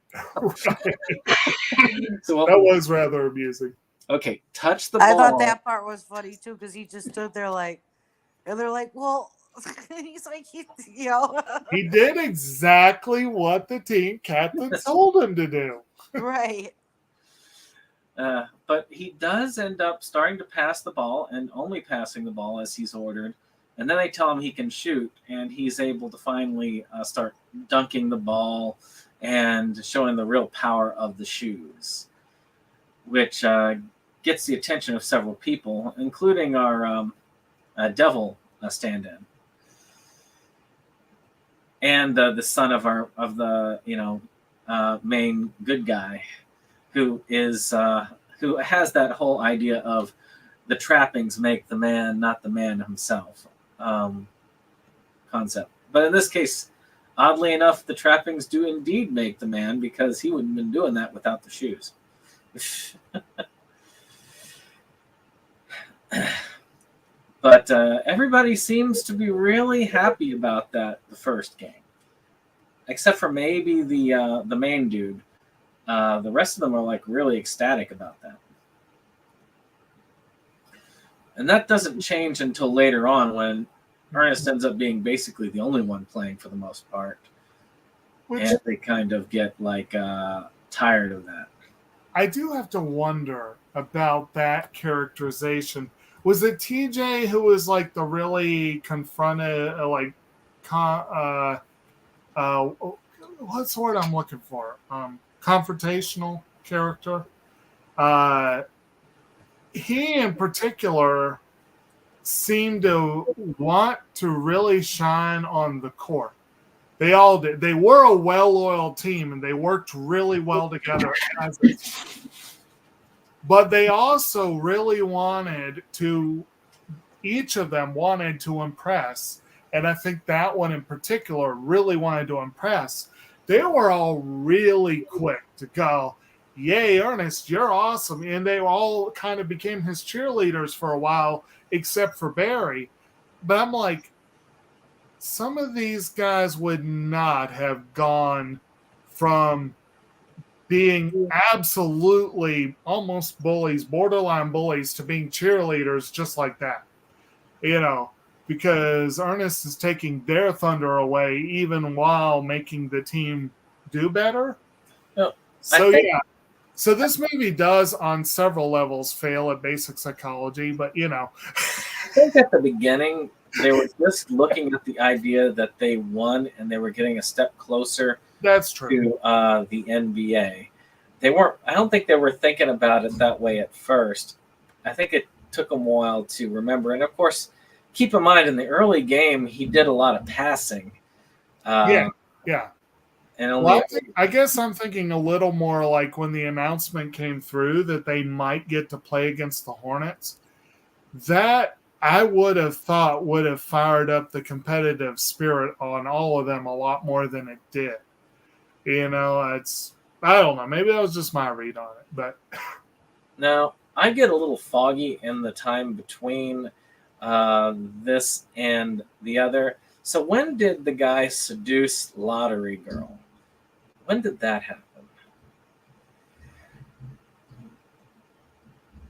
So that was rather amusing. Okay, touch the ball. I thought that part was funny too because he just stood there like, and they're like, well, he's like, He did exactly what the team captain told him to do. Right. But he does end up starting to pass the ball and only passing the ball as he's ordered. And then they tell him he can shoot, and he's able to finally start dunking the ball and showing the real power of the shoes, which gets the attention of several people, including our devil stand-in and the son of the main good guy, who has that whole idea of the trappings make the man, not the man himself. Concept. But in this case, oddly enough, the trappings do indeed make the man because he wouldn't have been doing that without the shoes. But everybody seems to be really happy about that, the first game. Except for maybe the main dude. The rest of them are like really ecstatic about that. And that doesn't change until later on when Ernest ends up being basically the only one playing for the most part. And they kind of get like tired of that. I do have to wonder about that characterization. Was it TJ who was like the really confronted, what's the word I'm looking for? Confrontational character. He in particular seemed to want to really shine on the court. They all did. They were a well-oiled team, and they worked really well together as a team. But they also really wanted to, each of them wanted to impress. And I think that one in particular really wanted to impress. They were all really quick to go, yay, Ernest, you're awesome. And they all kind of became his cheerleaders for a while, except for Barry. But I'm like, some of these guys would not have gone from being absolutely almost bullies, borderline bullies, to being cheerleaders just like that. Because Ernest is taking their thunder away even while making the team do better. No, So this movie does on several levels fail at basic psychology, but I think at the beginning they were just looking at the idea that they won and they were getting a step closer that's true to the NBA. They weren't. I don't think they were thinking about it that way at first. I think it took them a while to remember. And of course, keep in mind in the early game he did a lot of passing. Yeah. And only I guess I'm thinking a little more like when the announcement came through that they might get to play against the Hornets. That I would have thought would have fired up the competitive spirit on all of them a lot more than it did. I don't know. Maybe that was just my read on it. But now I get a little foggy in the time between this and the other. So when did the guy seduce Lottery Girl? When did that happen?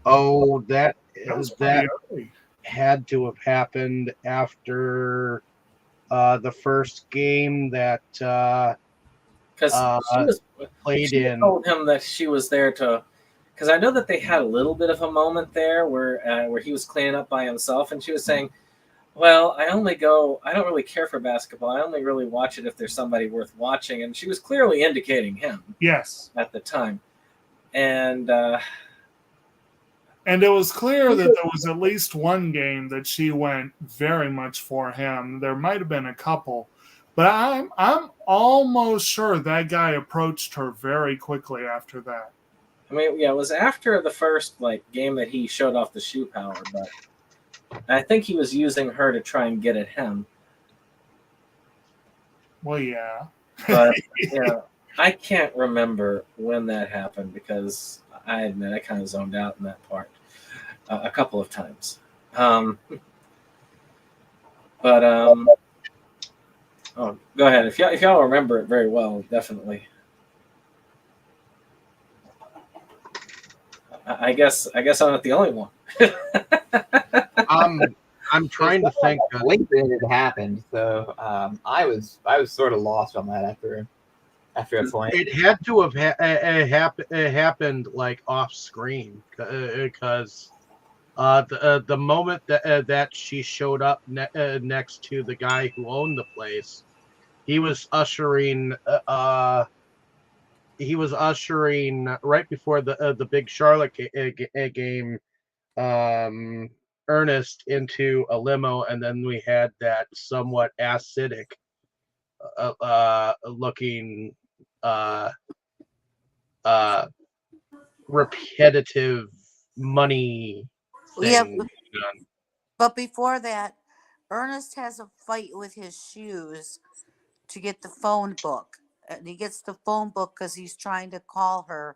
Oh, that early. Had to have happened after the first game that because she told him that she was there to. Because I know that they had a little bit of a moment there where he was cleaning up by himself, and she was saying, "Well, I don't really care for basketball. I only really watch it if there's somebody worth watching." And she was clearly indicating him. Yes. At the time, and it was clear that there was at least one game that she went very much for him. There might have been a couple, but I'm almost sure that guy approached her very quickly after that. I mean, yeah, it was after the first game that he showed off the shoe power, but I think he was using her to try and get at him. Well, yeah. But I can't remember when that happened because I admit I kind of zoned out in that part a couple of times. But go ahead. If y'all remember it very well, definitely. I guess I'm not the only one. I'm trying to think. When it happened, so I was sort of lost on that after a point. It had to have happened like off screen because the moment that she showed up next to the guy who owned the place, he was ushering right before the big Charlotte game, Ernest into a limo, and then we had that somewhat acidic looking repetitive money thing. But before that, Ernest has a fight with his shoes to get the phone book. And he gets the phone book because he's trying to call her.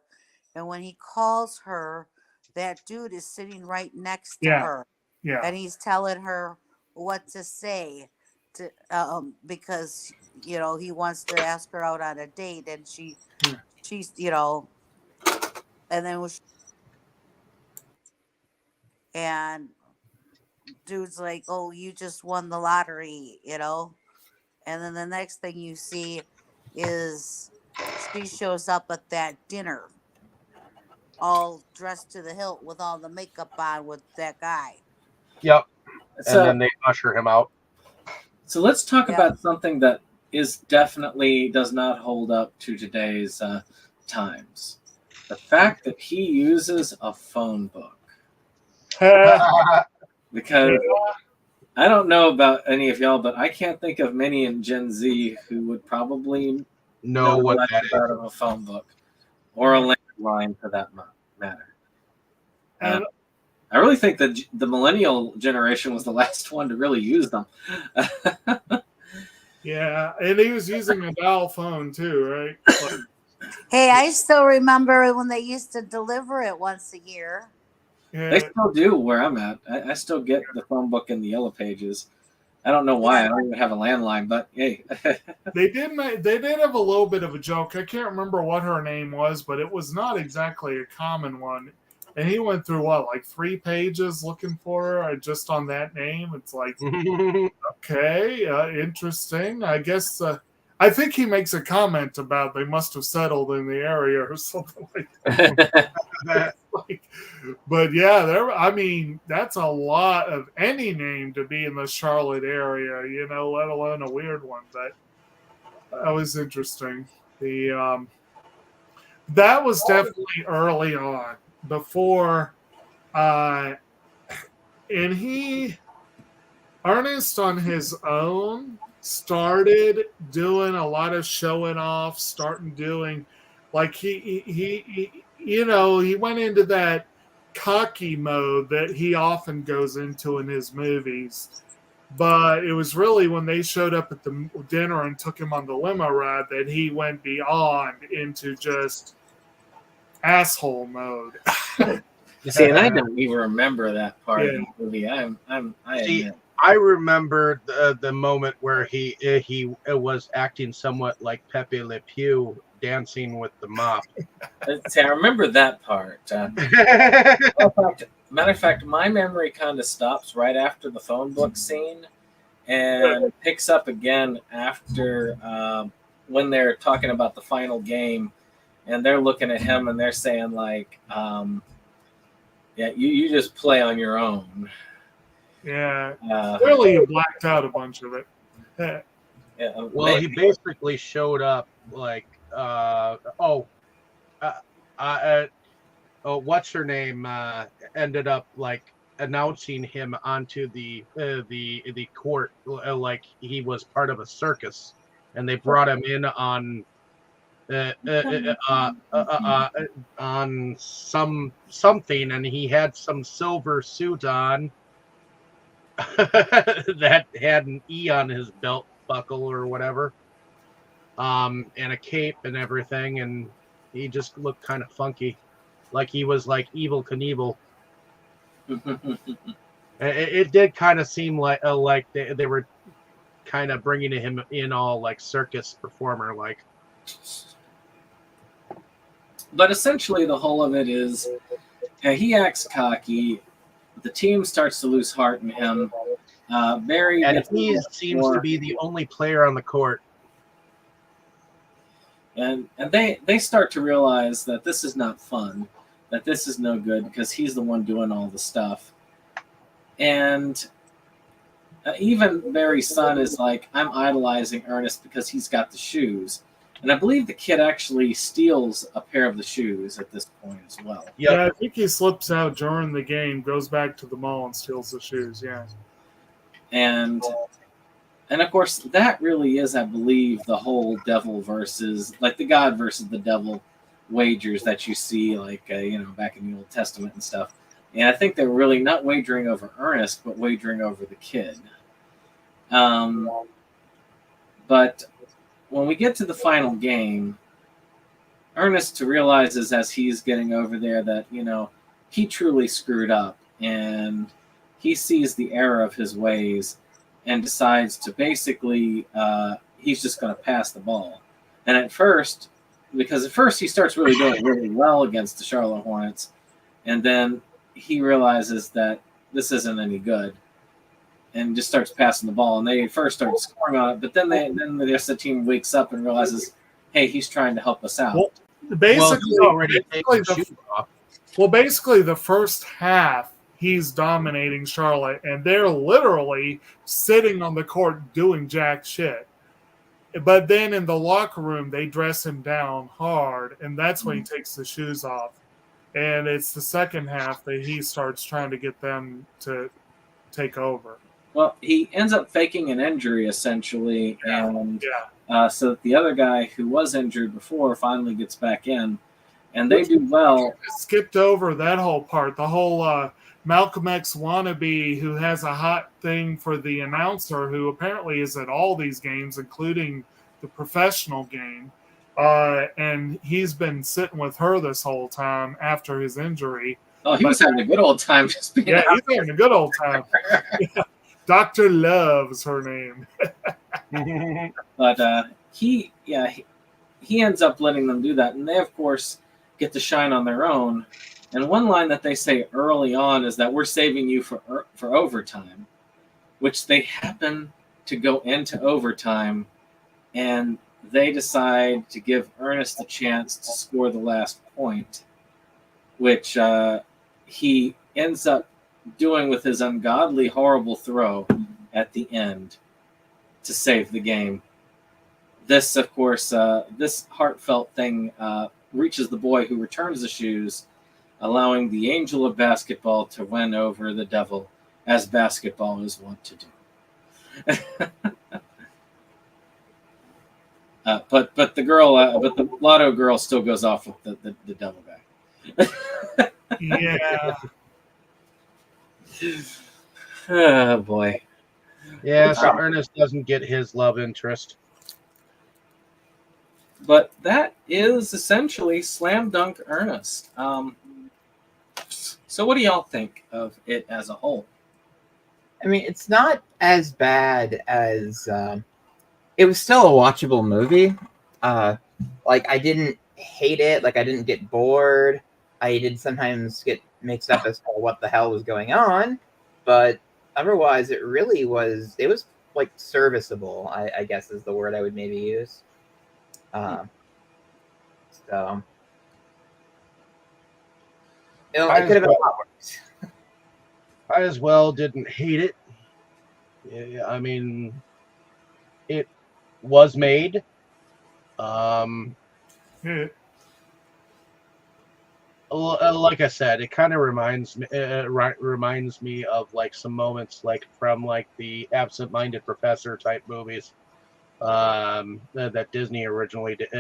And when he calls her, that dude is sitting right next to her. Yeah. And he's telling her what to say because, he wants to ask her out on a date. And she's, and then and dude's like, "Oh, you just won the lottery," you know. And then the next thing you see is she shows up at that dinner, all dressed to the hilt with all the makeup on with that guy. Yep. And So, then they usher him out. so let's talk Yeah. about something that is definitely does not hold up to today's times. The fact that he uses a phone book. Because I don't know about any of y'all, but I can't think of many in Gen Z who would probably know what much that is. about a phone book or a landline for that matter. And I really think that the millennial generation was the last one to really use them. yeah, and he was using a dial phone too, right? Like, Hey, I still remember when they used to deliver it once a year. They yeah, still do where I'm at. I still get the phone book in the yellow pages. I don't know why. Yeah. I don't even have a landline, but hey. they did have a little bit of a joke. I can't remember what her name was, but it was not exactly a common one. And he went through what, like 3 pages looking for her just on that name. It's like, okay, interesting. I guess I think he makes a comment about they must have settled in the area or something like that. But yeah, I mean, that's a lot of any name to be in the Charlotte area, you know, let alone a weird one. But that was interesting. The that was definitely early on before and Ernest on his own started doing a lot of showing off, starting doing like he you know, he went into that cocky mode that he often goes into in his movies. But it was really when they showed up at the dinner and took him on the limo ride that he went beyond into just asshole mode. See, and I don't even remember that part of Yeah. the movie. I See, admit. I remember the moment where he was acting somewhat like Pepe Le Pew dancing with the mop. See, I remember that part. Matter of fact, my memory kind of stops right after the phone book scene and picks up again after when they're talking about the final game and they're looking at him and they're saying like, yeah, you just play on your own. Yeah. Uh, Clearly you blacked out a bunch of it. yeah, Well, he maybe. basically showed up like, what's her name? Ended up like announcing him onto the court like he was part of a circus, and they brought him in on on something, and he had some silver suit on that had an E on his belt buckle or whatever, and a cape and everything, and he just looked kind of funky, like he was like Evil Knievel. It did kind of seem like they were kind of bringing him in all like circus performer like. But essentially, the whole of it is he acts cocky. The team starts to lose heart in him. Barry And gets he seems to be the only player on the court. and they start to realize that this is not fun, that this is no good because he's the one doing all the stuff. And even Barry's son is like, I'm idolizing Ernest because he's got the shoes. And I believe the kid actually steals a pair of the shoes at this point as well. Yep. Yeah, I think he slips out during the game, goes back to the mall and steals the shoes. Yeah. And of course, that really is, I believe, the whole devil versus, like the God versus the devil wagers that you see, like, back in the Old Testament and stuff. And I think they're really not wagering over Ernest, but wagering over the kid. But when we get to the final game, Ernest realizes as he's getting over there that, he truly screwed up. And he sees the error of his ways and decides to basically, he's just going to pass the ball. And at first he starts really doing really well against the Charlotte Hornets. And then he realizes that this isn't any good. and just starts passing the ball. And they first start scoring on it, but then the rest of the team wakes up and realizes, hey, he's trying to help us out. Well, Well, basically, he's already basically taken the, shoes off. well, basically the first half he's dominating Charlotte, and they're literally sitting on the court doing jack shit. But then in the locker room, they dress him down hard, and that's when he takes the shoes off. And it's the second half that he starts trying to get them to take over. Well, he ends up faking an injury essentially, and Yeah. so that the other guy who was injured before finally gets back in, and they do well. Skipped over that whole part. The whole Malcolm X wannabe who has a hot thing for the announcer, who apparently is at all these games, including the professional game. And he's been sitting with her this whole time after his injury. Oh, he was having a good old time just being Yeah, out he's having a good old time. Yeah. Dr. Love's her name. But he ends up letting them do that, and they of course get to shine on their own. And one line that they say early on is that we're saving you for overtime, which they happen to go into overtime, and they decide to give Ernest a chance to score the last point, which he ends up doing with his ungodly, horrible throw at the end to save the game. This, of course, this heartfelt thing reaches the boy who returns the shoes, allowing the angel of basketball to win over the devil, as basketball is wont to do. But the girl, but the lotto girl still goes off with the devil guy. Yeah. Oh boy. Yeah, so Ernest doesn't get his love interest. But that is essentially Slam Dunk Ernest. So what do y'all think of it as a whole? I mean, it's not as bad as it was still a watchable movie. Like, I didn't hate it. Like, I didn't get bored. I did sometimes get mixed up as to what the hell was going on, but otherwise, it really was. It was like serviceable, I guess is the word I would maybe use. So it could have been a lot worse. I as well didn't hate it. Yeah, I mean, it was made. Like I said, it kind of reminds me of like some moments like from like the Absent-Minded Professor type movies that Disney originally did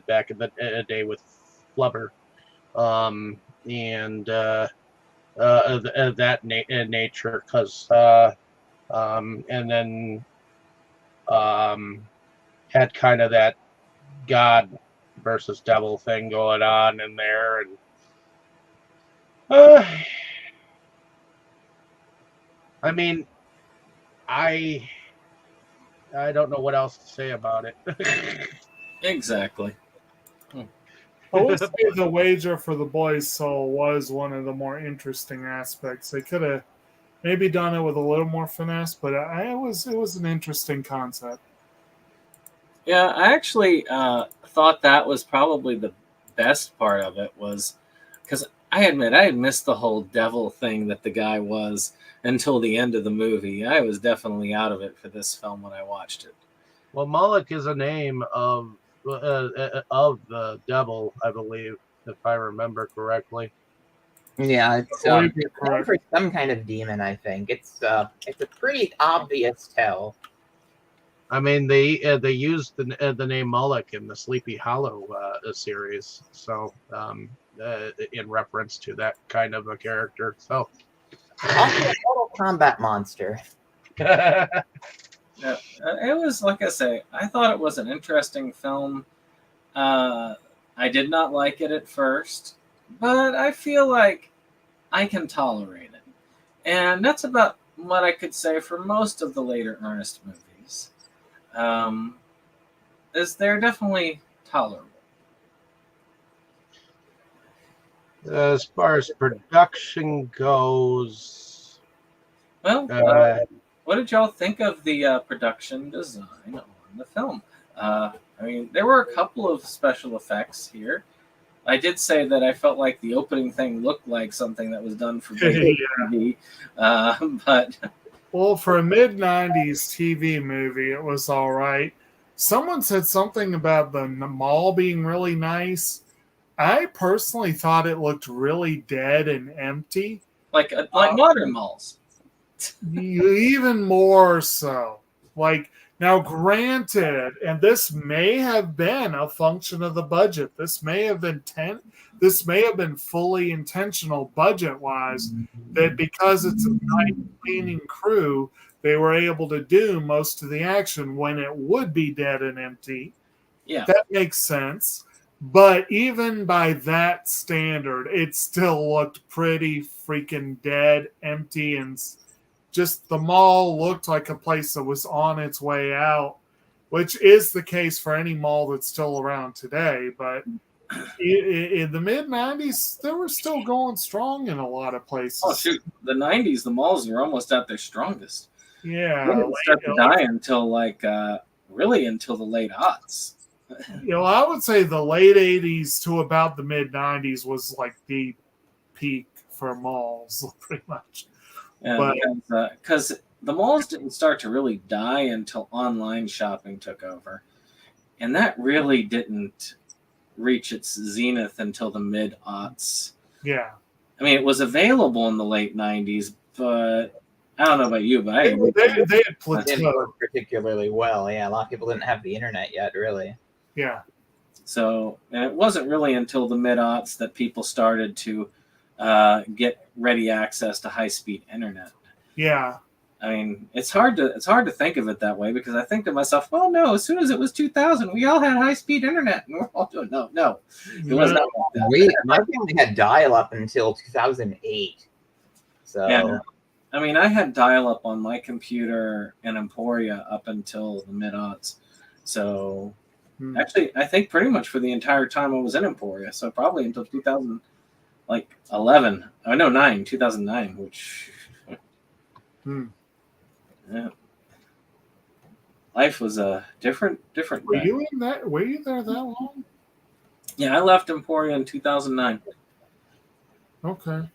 back in the day with Flubber, and that nature, because and then had kind of that God versus devil thing going on in there, and I mean, I don't know what else to say about it. Exactly. I would say the wager for the boy's soul was one of the more interesting aspects. They could have maybe done it with a little more finesse, but it was an interesting concept. Yeah, I actually thought that was probably the best part of it, was because I admit I had missed the whole devil thing that the guy was until the end of the movie. I was definitely out of it for this film when I watched it. Well, Moloch is a name of the devil, I believe, if I remember correctly. Yeah, it's for some kind of demon. I think it's a pretty obvious tell. I mean, they used the name Moloch in the Sleepy Hollow series, so in reference to that kind of a character. So, also a Mortal Kombat monster. Yeah, it was, like I say, I thought it was an interesting film. I did not like it at first, but I feel like I can tolerate it. And that's about what I could say for most of the later Ernest movies. Is they're definitely tolerable. As far as production goes, Well, what did y'all think of the production design on the film? I mean, there were a couple of special effects here. I did say that I felt like the opening thing looked like something that was done for big TV, but Well, for a mid-90s TV movie, it was all right. Someone said something about the mall being really nice. I personally thought it looked really dead and empty. like modern malls. Even more so. Like, now granted, and this may have been a function of the budget. This may have been fully intentional budget-wise, that because it's a night cleaning crew, they were able to do most of the action when it would be dead and empty. Yeah. That makes sense. But even by that standard, it still looked pretty freaking dead, empty, and just the mall looked like a place that was on its way out, which is the case for any mall that's still around today. But in the mid-90s, they were still going strong in a lot of places. Oh, shoot. The 90s, the malls were almost at their strongest. Yeah. They didn't start to die until, really until the late aughts. I would say the late 80s to about the mid-90s was like the peak for malls, pretty much. Yeah, because the malls didn't start to really die until online shopping took over. And that really didn't reach its zenith until the mid-aughts. Yeah. I mean, it was available in the late 90s, but I don't know about you, but they had Didn't plateaued. work particularly well. Yeah, a lot of people didn't have the internet yet, really. Yeah. So, and it wasn't really until the mid-aughts that people started to get ready access to high-speed internet. Yeah. I mean, it's hard to think of it that way, because I think to myself, well, no, as soon as it was 2000, we all had high-speed internet, and we're all doing no. It was not like that. My family had dial-up until 2008. So Yeah. I mean, I had dial-up on my computer in Emporia up until the mid-aughts. So, actually, I think pretty much for the entire time I was in Emporia. So probably until 2009, which yeah. Life was a different. Were you in that? Were you there that long? Yeah, I left Emporia in 2009. Okay.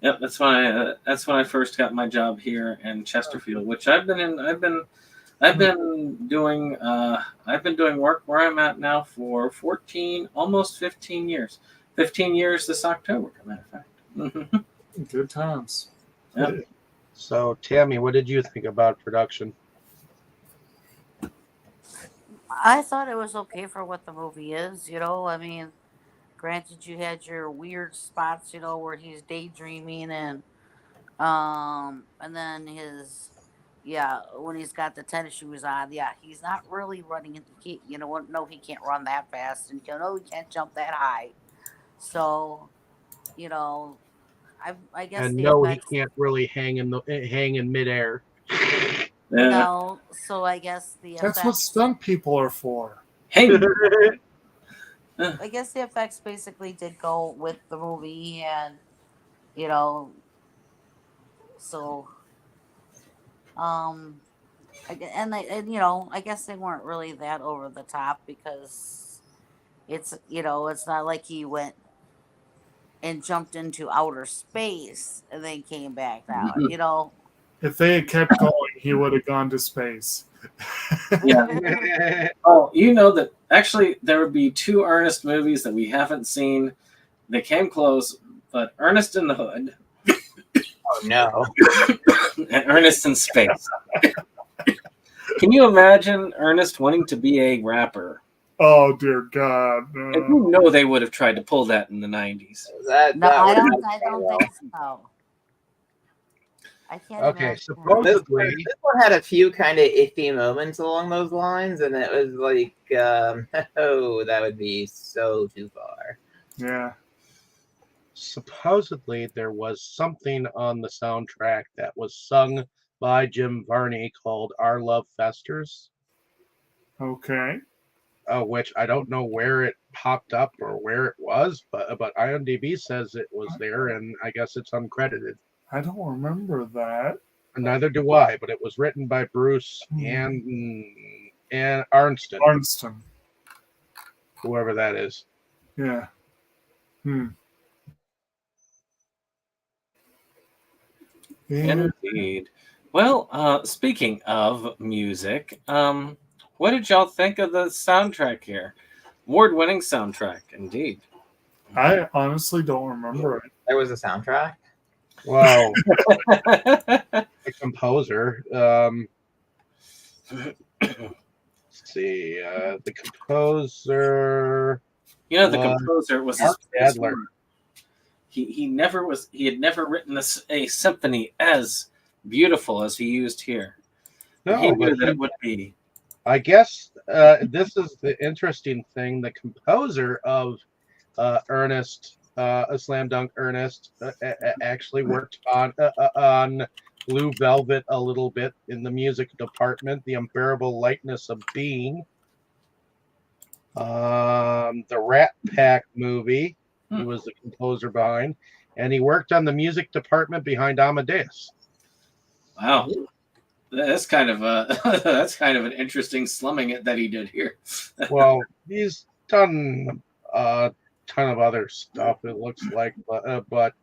Yep, that's when I first got my job here in Chesterfield, which I've been doing work where I'm at now for 14, almost 15 years. 15 years this October, as a matter of fact. Good times. Yep. So, Tammy, what did you think about production? I thought it was okay for what the movie is. I mean, granted, you had your weird spots, where he's daydreaming and then when he's got the tennis shoes on, he's not really running. He can't run that fast, and he can't jump that high. So, I guess And the no, effects, he can't really hang in midair. No, so I guess the That's effects, what stunt people are for. Hey, I guess the effects basically did go with the movie, and so I guess they weren't really that over the top, because it's not like he went and jumped into outer space and then came back down. If they had kept going, he would have gone to space. yeah. Oh, that actually there would be 2 Ernest movies that we haven't seen. They came close, but Ernest in the Hood. Oh no. And Ernest in Space. Can you imagine Ernest wanting to be a rapper? Oh dear God! No. And you know they would have tried to pull that in the 90s. That I would don't think so. I can't Okay, imagine. supposedly, this one had a few kind of iffy moments along those lines, and it was like, oh, that would be so too far. Yeah. supposedly there was something on the soundtrack that was sung by Jim Varney called "Our Love Festers," Okay. which I don't know where it popped up or where it was, but IMDb says it was there, and I guess it's uncredited. I don't remember that. Neither do I, but it was written by Bruce and Arnston, Arnston. whoever that is. Yeah. Yeah. Indeed. Well, speaking of music, what did y'all think of the soundtrack here? Award-winning soundtrack, indeed. I honestly don't remember it. There was a soundtrack. Well, the composer. Let's see. The composer. The composer was Mark his Adler. He had never written a symphony as beautiful as he used here. No, he but knew that it would be. I guess this is the interesting thing. The composer of Ernest, a Slam Dunk Ernest, actually worked on Blue Velvet a little bit in the music department. The Unbearable Lightness of Being, the Rat Pack movie. He was the composer behind, and he worked on the music department behind Amadeus. Wow, that's kind of an interesting slumming that he did here. Well, he's done a ton of other stuff. It looks like, but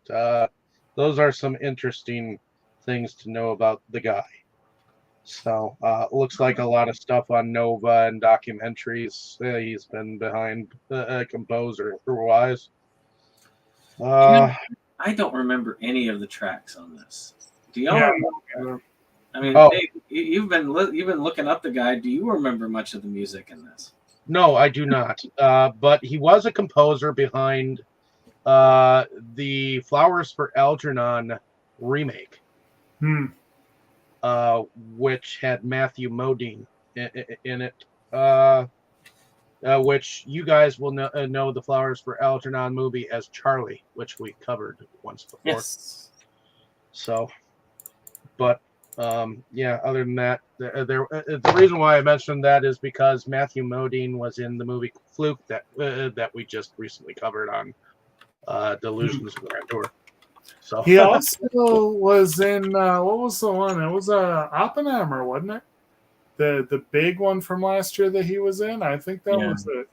those are some interesting things to know about the guy. So looks like a lot of stuff on Nova and documentaries. He's been behind composer-wise. I don't remember any of the tracks on this. Do y'all remember? I mean, Dave, you've been looking up the guy. Do you remember much of the music in this? No, I do not. But he was a composer behind the Flowers for Algernon remake, which had Matthew Modine in it. Which you guys will know the Flowers for Algernon movie as Charlie, which we covered once before. Yes. So, but other than that, the reason why I mentioned that is because Matthew Modine was in the movie Fluke that we just recently covered on Delusions of Grandeur. So he also was in what was the one? It was Oppenheimer, wasn't it? The big one from last year that he was in. I think that was it.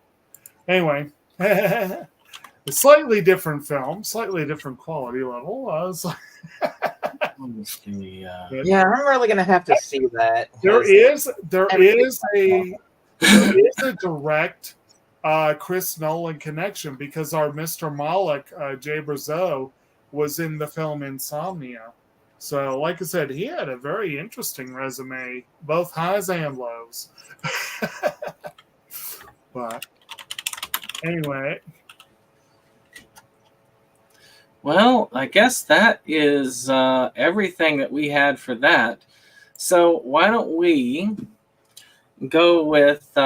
Anyway, a slightly different film, slightly different quality level. Yeah, I'm really gonna have to see that. There is a direct Chris Nolan connection because our Mr. Malik, Jay Brazeau, was in the film Insomnia. So, like I said, he had a very interesting resume, both highs and lows. But anyway. Well, I guess that is everything that we had for that. So why don't we go with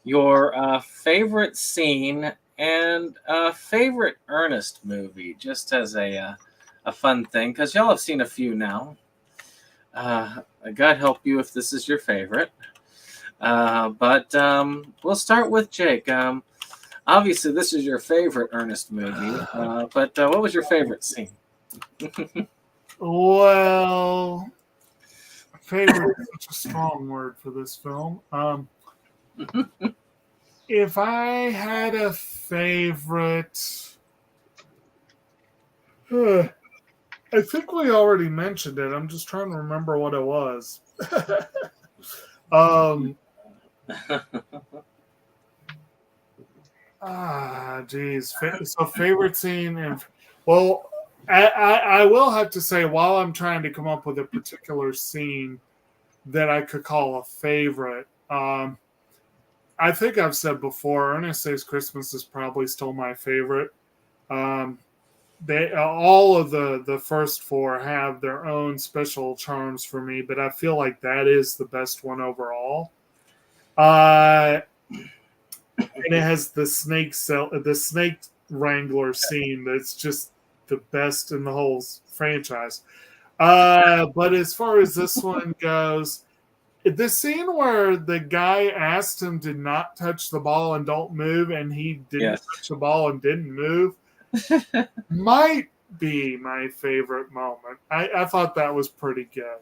your favorite scene and favorite Ernest movie, just as a fun thing, because y'all have seen a few now. God help you if this is your favorite. But we'll start with Jake. Obviously, this is your favorite Ernest movie, but what was your favorite scene? Well, favorite is such a strong word for this film. If I had a favorite, I think we already mentioned it. I'm just trying to remember what it was. Geez. So favorite scene, and well, I will have to say, while I'm trying to come up with a particular scene that I could call a favorite, I think I've said before, Ernest Saves Christmas is probably still my favorite. They all of the first four have their own special charms for me, but I feel like that is the best one overall. And it has the snake wrangler scene that's just the best in the whole franchise. But as far as this one goes, the scene where the guy asked him to not touch the ball and don't move, and he didn't touch the ball and didn't move, might be my favorite moment. I thought that was pretty good.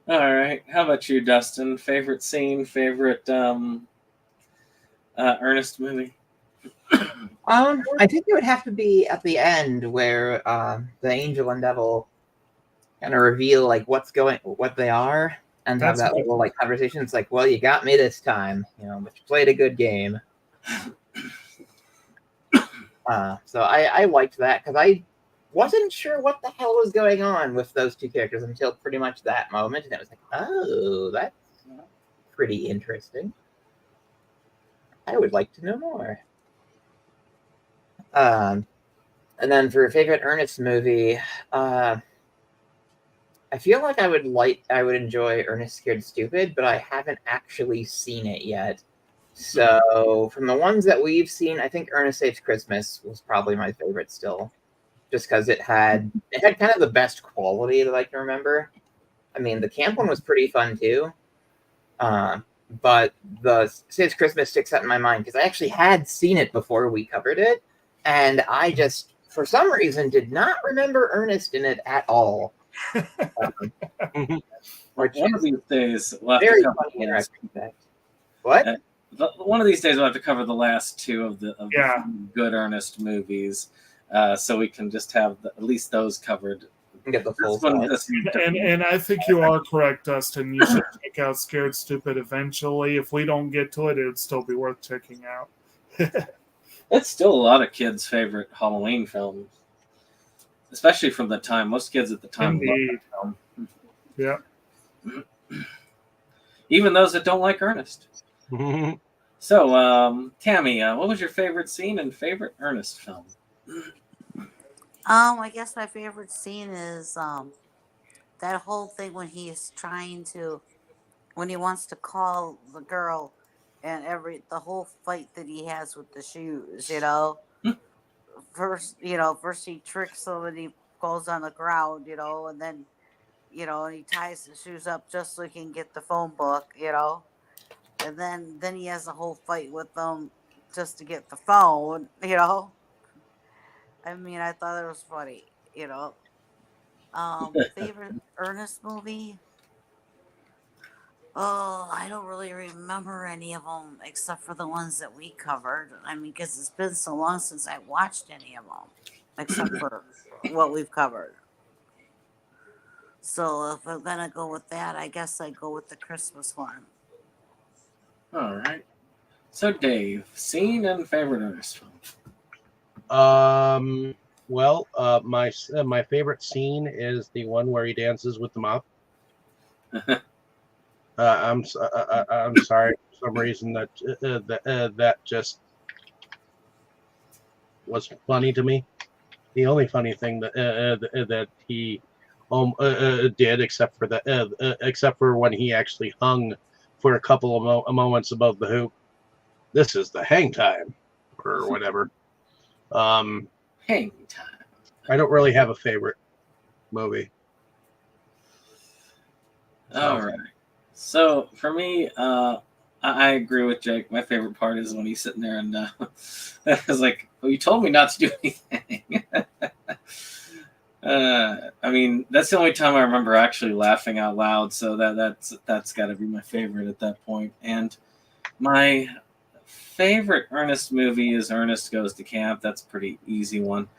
All right. How about you, Dustin? Favorite scene, favorite Ernest movie? I think it would have to be at the end where the angel and devil kind of reveal like what they are, and have That's that little like conversation. It's like, well, you got me this time, but you played a good game. So I liked that because I wasn't sure what the hell was going on with those two characters until pretty much that moment, and it was like, oh, that's pretty interesting. I would like to know more. And then for a favorite Ernest movie, I feel like I would enjoy Ernest Scared Stupid, but I haven't actually seen it yet. So from the ones that we've seen, I think Ernest Saves Christmas was probably my favorite still, just because it had kind of the best quality that I can remember. I mean, the camp one was pretty fun too, but the Saves Christmas sticks out in my mind because I actually had seen it before we covered it, and I just for some reason did not remember Ernest in it at all. One of these days, we'll have Very to cover funny interacting fact. What? One of these days, we'll have to cover the last two of the Yeah. good Ernest movies, so we can just have at least those covered. Get the full This one size. doesn't- And I think you are correct, Dustin. You should check out Scared Stupid eventually. If we don't get to it, it would still be worth checking out. It's still a lot of kids' favorite Halloween film, especially from the time. Most kids at the time loved Indeed. that film. Yeah. Even those that don't like Ernest. So, Tammy, what was your favorite scene and favorite Ernest film? I guess my favorite scene is that whole thing when when he wants to call the girl, and the whole fight that he has with the shoes. First he tricks him and he goes on the ground, and then and he ties the shoes up just so he can get the phone book, and then he has a whole fight with them just to get the phone. I mean, I thought it was funny. Favorite Ernest movie? Oh, I don't really remember any of them except for the ones that we covered. I mean, because it's been so long since I watched any of them, except for what we've covered. So if I'm gonna go with that, I guess I go with the Christmas one. All right. So, Dave, scene and favorite Ernest film. Well, my favorite scene is the one where he dances with the mop. I'm sorry, for some reason that just was funny to me. The only funny thing that he did, except for when he actually hung for a couple of moments above the hoop. This is the hang time, or whatever. Hang time. I don't really have a favorite movie. All right. So for me, I agree with Jake. My favorite part is when he's sitting there and it's like, well, you told me not to do anything. I mean, that's the only time I remember actually laughing out loud. So that's got to be my favorite at that point. And my favorite Ernest movie is Ernest Goes to Camp. That's a pretty easy one.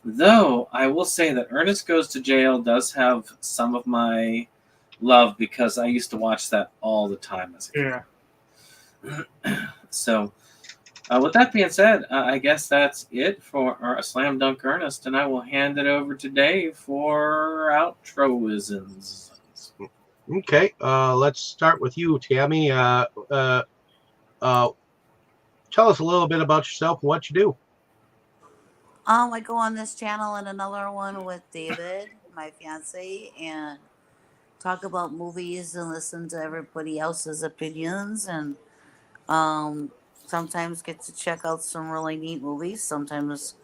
Though I will say that Ernest Goes to Jail does have some of my love because I used to watch that all the time as a kid. Yeah. So, with that being said, I guess that's it for our Slam Dunk Ernest, and I will hand it over to Dave for outroisms. Okay, let's start with you, Tammy. Tell us a little bit about yourself and what you do. I go on this channel and another one with David, my fiance, and talk about movies and listen to everybody else's opinions, and sometimes get to check out some really neat movies, sometimes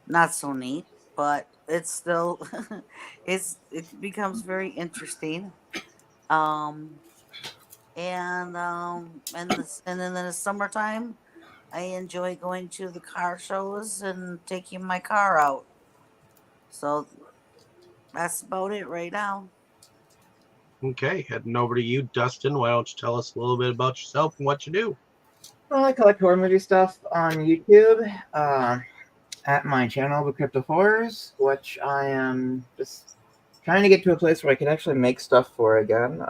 not so neat, but it's still it becomes very interesting. Um and then in the summertime I enjoy going to the car shows and taking my car out. So that's about it right now. Okay, heading over to you, Dustin. Why don't you tell us a little bit about yourself and what you do? Well, I collect horror movie stuff on YouTube at my channel, The Crypto Horrors, which I am just trying to get to a place where I can actually make stuff for again.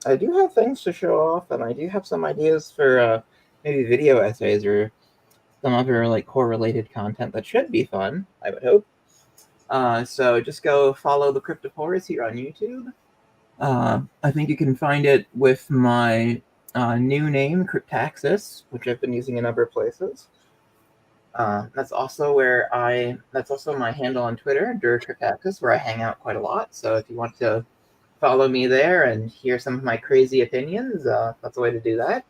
I do have things to show off, and I do have some ideas for maybe video essays or some other like horror-related content that should be fun, I would hope. So just go follow The Crypto Horrors here on YouTube. I think you can find it with my new name, Cryptaxis, which I've been using in other places. That's also my handle on Twitter, Cryptaxis, where I hang out quite a lot. So if you want to follow me there and hear some of my crazy opinions, that's the way to do that.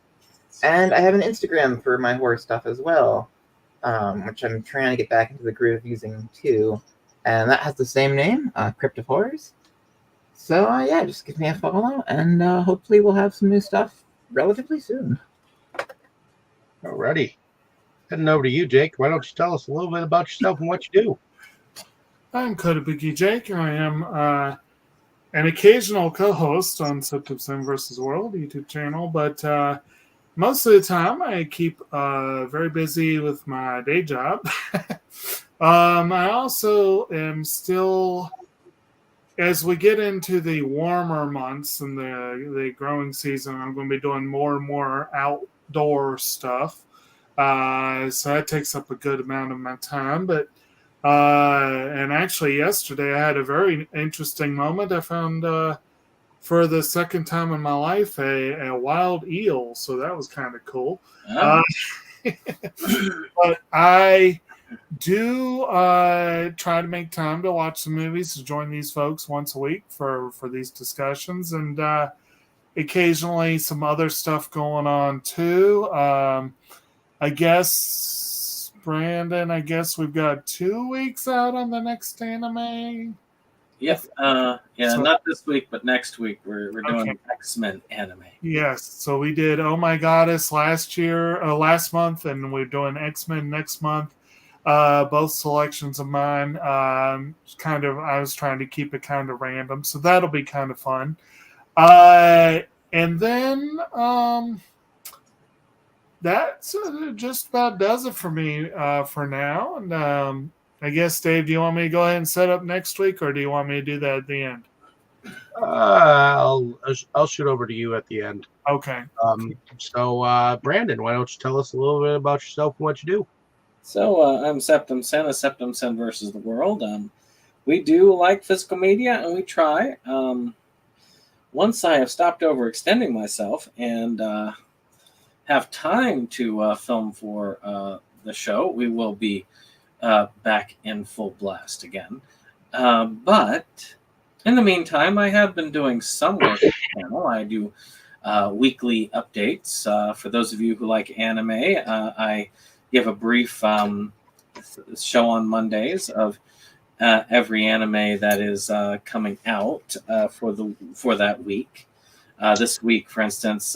And I have an Instagram for my horror stuff as well, which I'm trying to get back into the groove of using too. And that has the same name, Crypto Horrors. So yeah, just give me a follow, and hopefully we'll have some new stuff relatively soon. Alrighty. Heading over to you, Jake. Why don't you tell us a little bit about yourself and what you do? I'm Kotobukijake. I am an occasional co-host on SeptumSin vs. World YouTube channel, but most of the time I keep very busy with my day job. I also am still, as we get into the warmer months and the growing season, I'm going to be doing more and more outdoor stuff. So that takes up a good amount of my time. But and actually yesterday I had a very interesting moment. I found for the second time in my life a wild eel, so that was kind of cool. Oh. But I do try to make time to watch some movies, to join these folks once a week for these discussions, and occasionally some other stuff going on too. I guess, Brandon, we've got 2 weeks out on the next anime. Yep. So- not this week, but next week we're doing X-Men anime. Yes, so we did Oh My Goddess last month, and we're doing X-Men next month. Both selections of mine. I was trying to keep it kind of random, so that'll be kind of fun. And then that's just about does it for me for now. And I guess, Dave, do you want me to go ahead and set up next week, or do you want me to do that at the end? I'll shoot over to you at the end. Okay. So Brandon, why don't you tell us a little bit about yourself and what you do? So I'm SeptumSin, a SeptumSin versus the world. We do like physical media, and we try. Once I have stopped overextending myself and have time to film for the show, we will be back in full blast again. But in the meantime, I have been doing some work on the channel. I do weekly updates. For those of you who like anime, I give a brief show on Mondays of every anime that is coming out for that week. This week, for instance,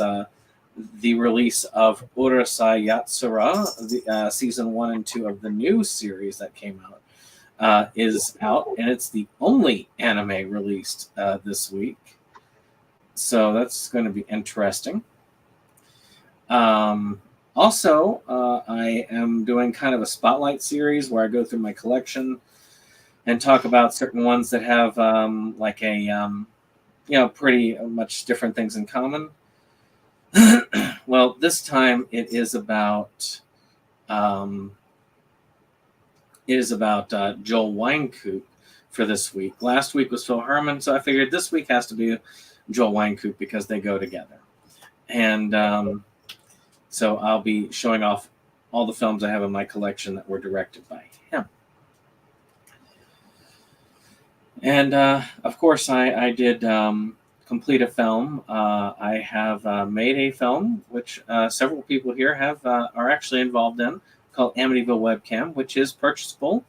the release of Urusei Yatsura, the season 1 and 2 of the new series that came out, is out, and it's the only anime released this week. So that's going to be interesting. Also, I am doing kind of a spotlight series where I go through my collection and talk about certain ones that have pretty much different things in common. Well, this time it is about Joel Wynkoop for this week. Last week was Phil Herman, so I figured this week has to be Joel Wynkoop because they go together. And so I'll be showing off all the films I have in my collection that were directed by him. And of course, I did complete a film. I have made a film, which several people here are actually involved in, called Amityville Webcam, which is purchasable.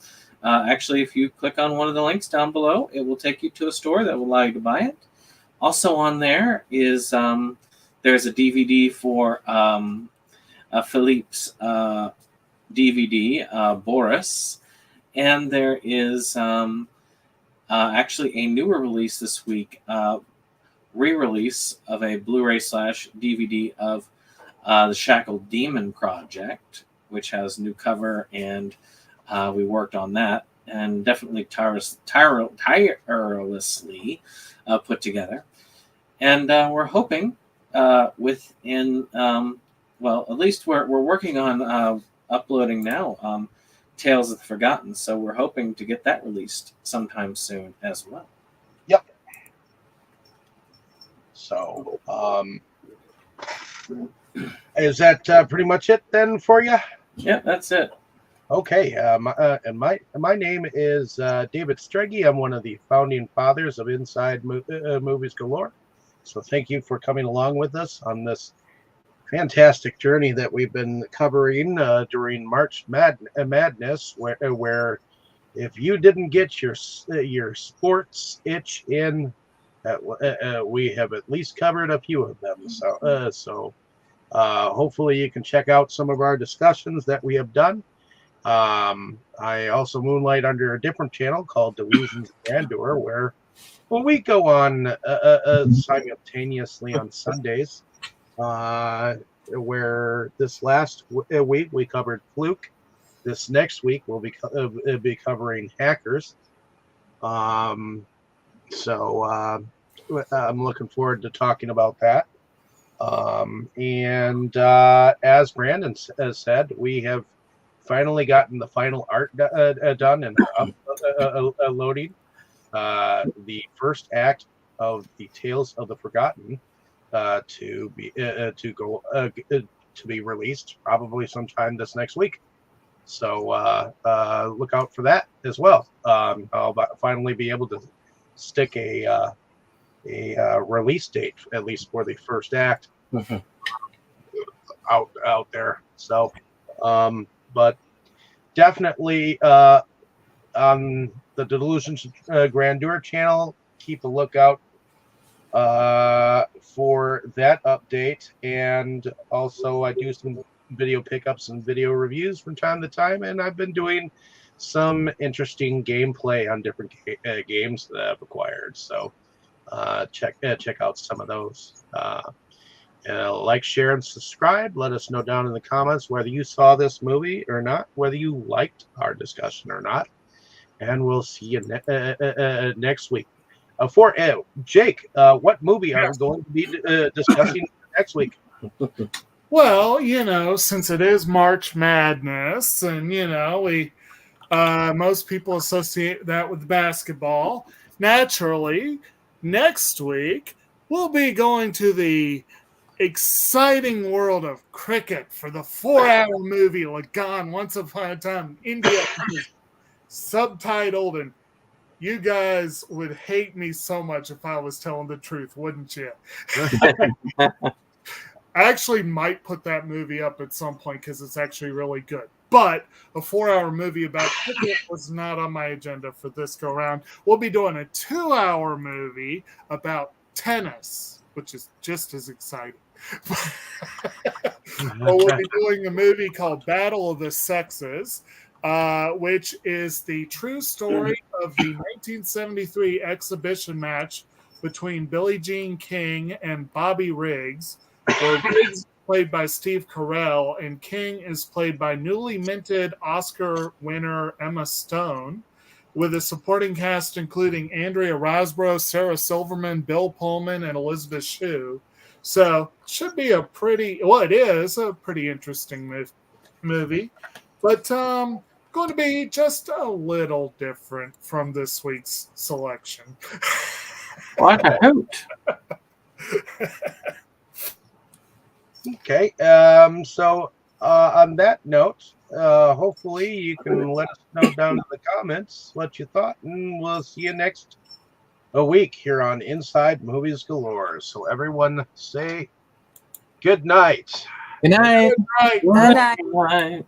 Actually, if you click on one of the links down below, it will take you to a store that will allow you to buy it. Also on there is there's a DVD for Philippe's DVD, Boris, and there is actually a newer release this week, re-release of a Blu-ray / DVD of the Shackled Demon Project, which has new cover, and we worked on that, and definitely tirelessly put together. And we're hoping within, well, at least we're working on uploading now Tales of the Forgotten, so we're hoping to get that released sometime soon as well. Yep. So, is that pretty much it then for you? Yeah, that's it. Okay. And my name is David Strege. I'm one of the founding fathers of Inside Movies Galore. So thank you for coming along with us on this fantastic journey that we've been covering during March Madness, where if you didn't get your sports itch in, we have at least covered a few of them. So hopefully you can check out some of our discussions that we have done. I also moonlight under a different channel called Delusions of Grandeur, where we go on simultaneously on Sundays. Where this last week we covered Fluke. This next week we'll be covering Hackers. So I'm looking forward to talking about that. And as Brandon has said, we have finally gotten the final art done and loading the first act of the Tales of the Forgotten to be released probably sometime this next week. So look out for that as well. I'll finally be able to stick a release date, at least for the first act, out there. So, but definitely on the Delusions of Grandeur channel, keep a lookout for that update. And also I do some video pickups and video reviews from time to time, and I've been doing some interesting gameplay on different games that I've acquired. So check out some of those. Like, share, and subscribe. Let us know down in the comments whether you saw this movie or not, whether you liked our discussion or not, and we'll see you next week. For Jake, what movie are we going to be discussing next week? Well, since it is March Madness, and we most people associate that with basketball, naturally, next week we'll be going to the exciting world of cricket for the 4-hour movie Lagan Once Upon a Time in India, subtitled, and you guys would hate me so much if I was telling the truth, wouldn't you? I actually might put that movie up at some point because it's actually really good. But a 4-hour movie about cricket was not on my agenda for this go round. We'll be doing a 2-hour movie about tennis, which is just as exciting. We'll be doing a movie called Battle of the Sexes, which is the true story of the 1973 exhibition match between Billie Jean King and Bobby Riggs, where Riggs is played by Steve Carell and King is played by newly minted Oscar winner Emma Stone, with a supporting cast including Andrea Riseborough, Sarah Silverman, Bill Pullman, and Elizabeth Shue. So should be it is a pretty interesting movie, but going to be just a little different from this week's selection. What a hoot. Okay. So on that note, hopefully you can let us know down in the comments what you thought, and we'll see you next week here on Inside Movies Galore. So everyone say good night. Good night. Good night. Good night. Bye.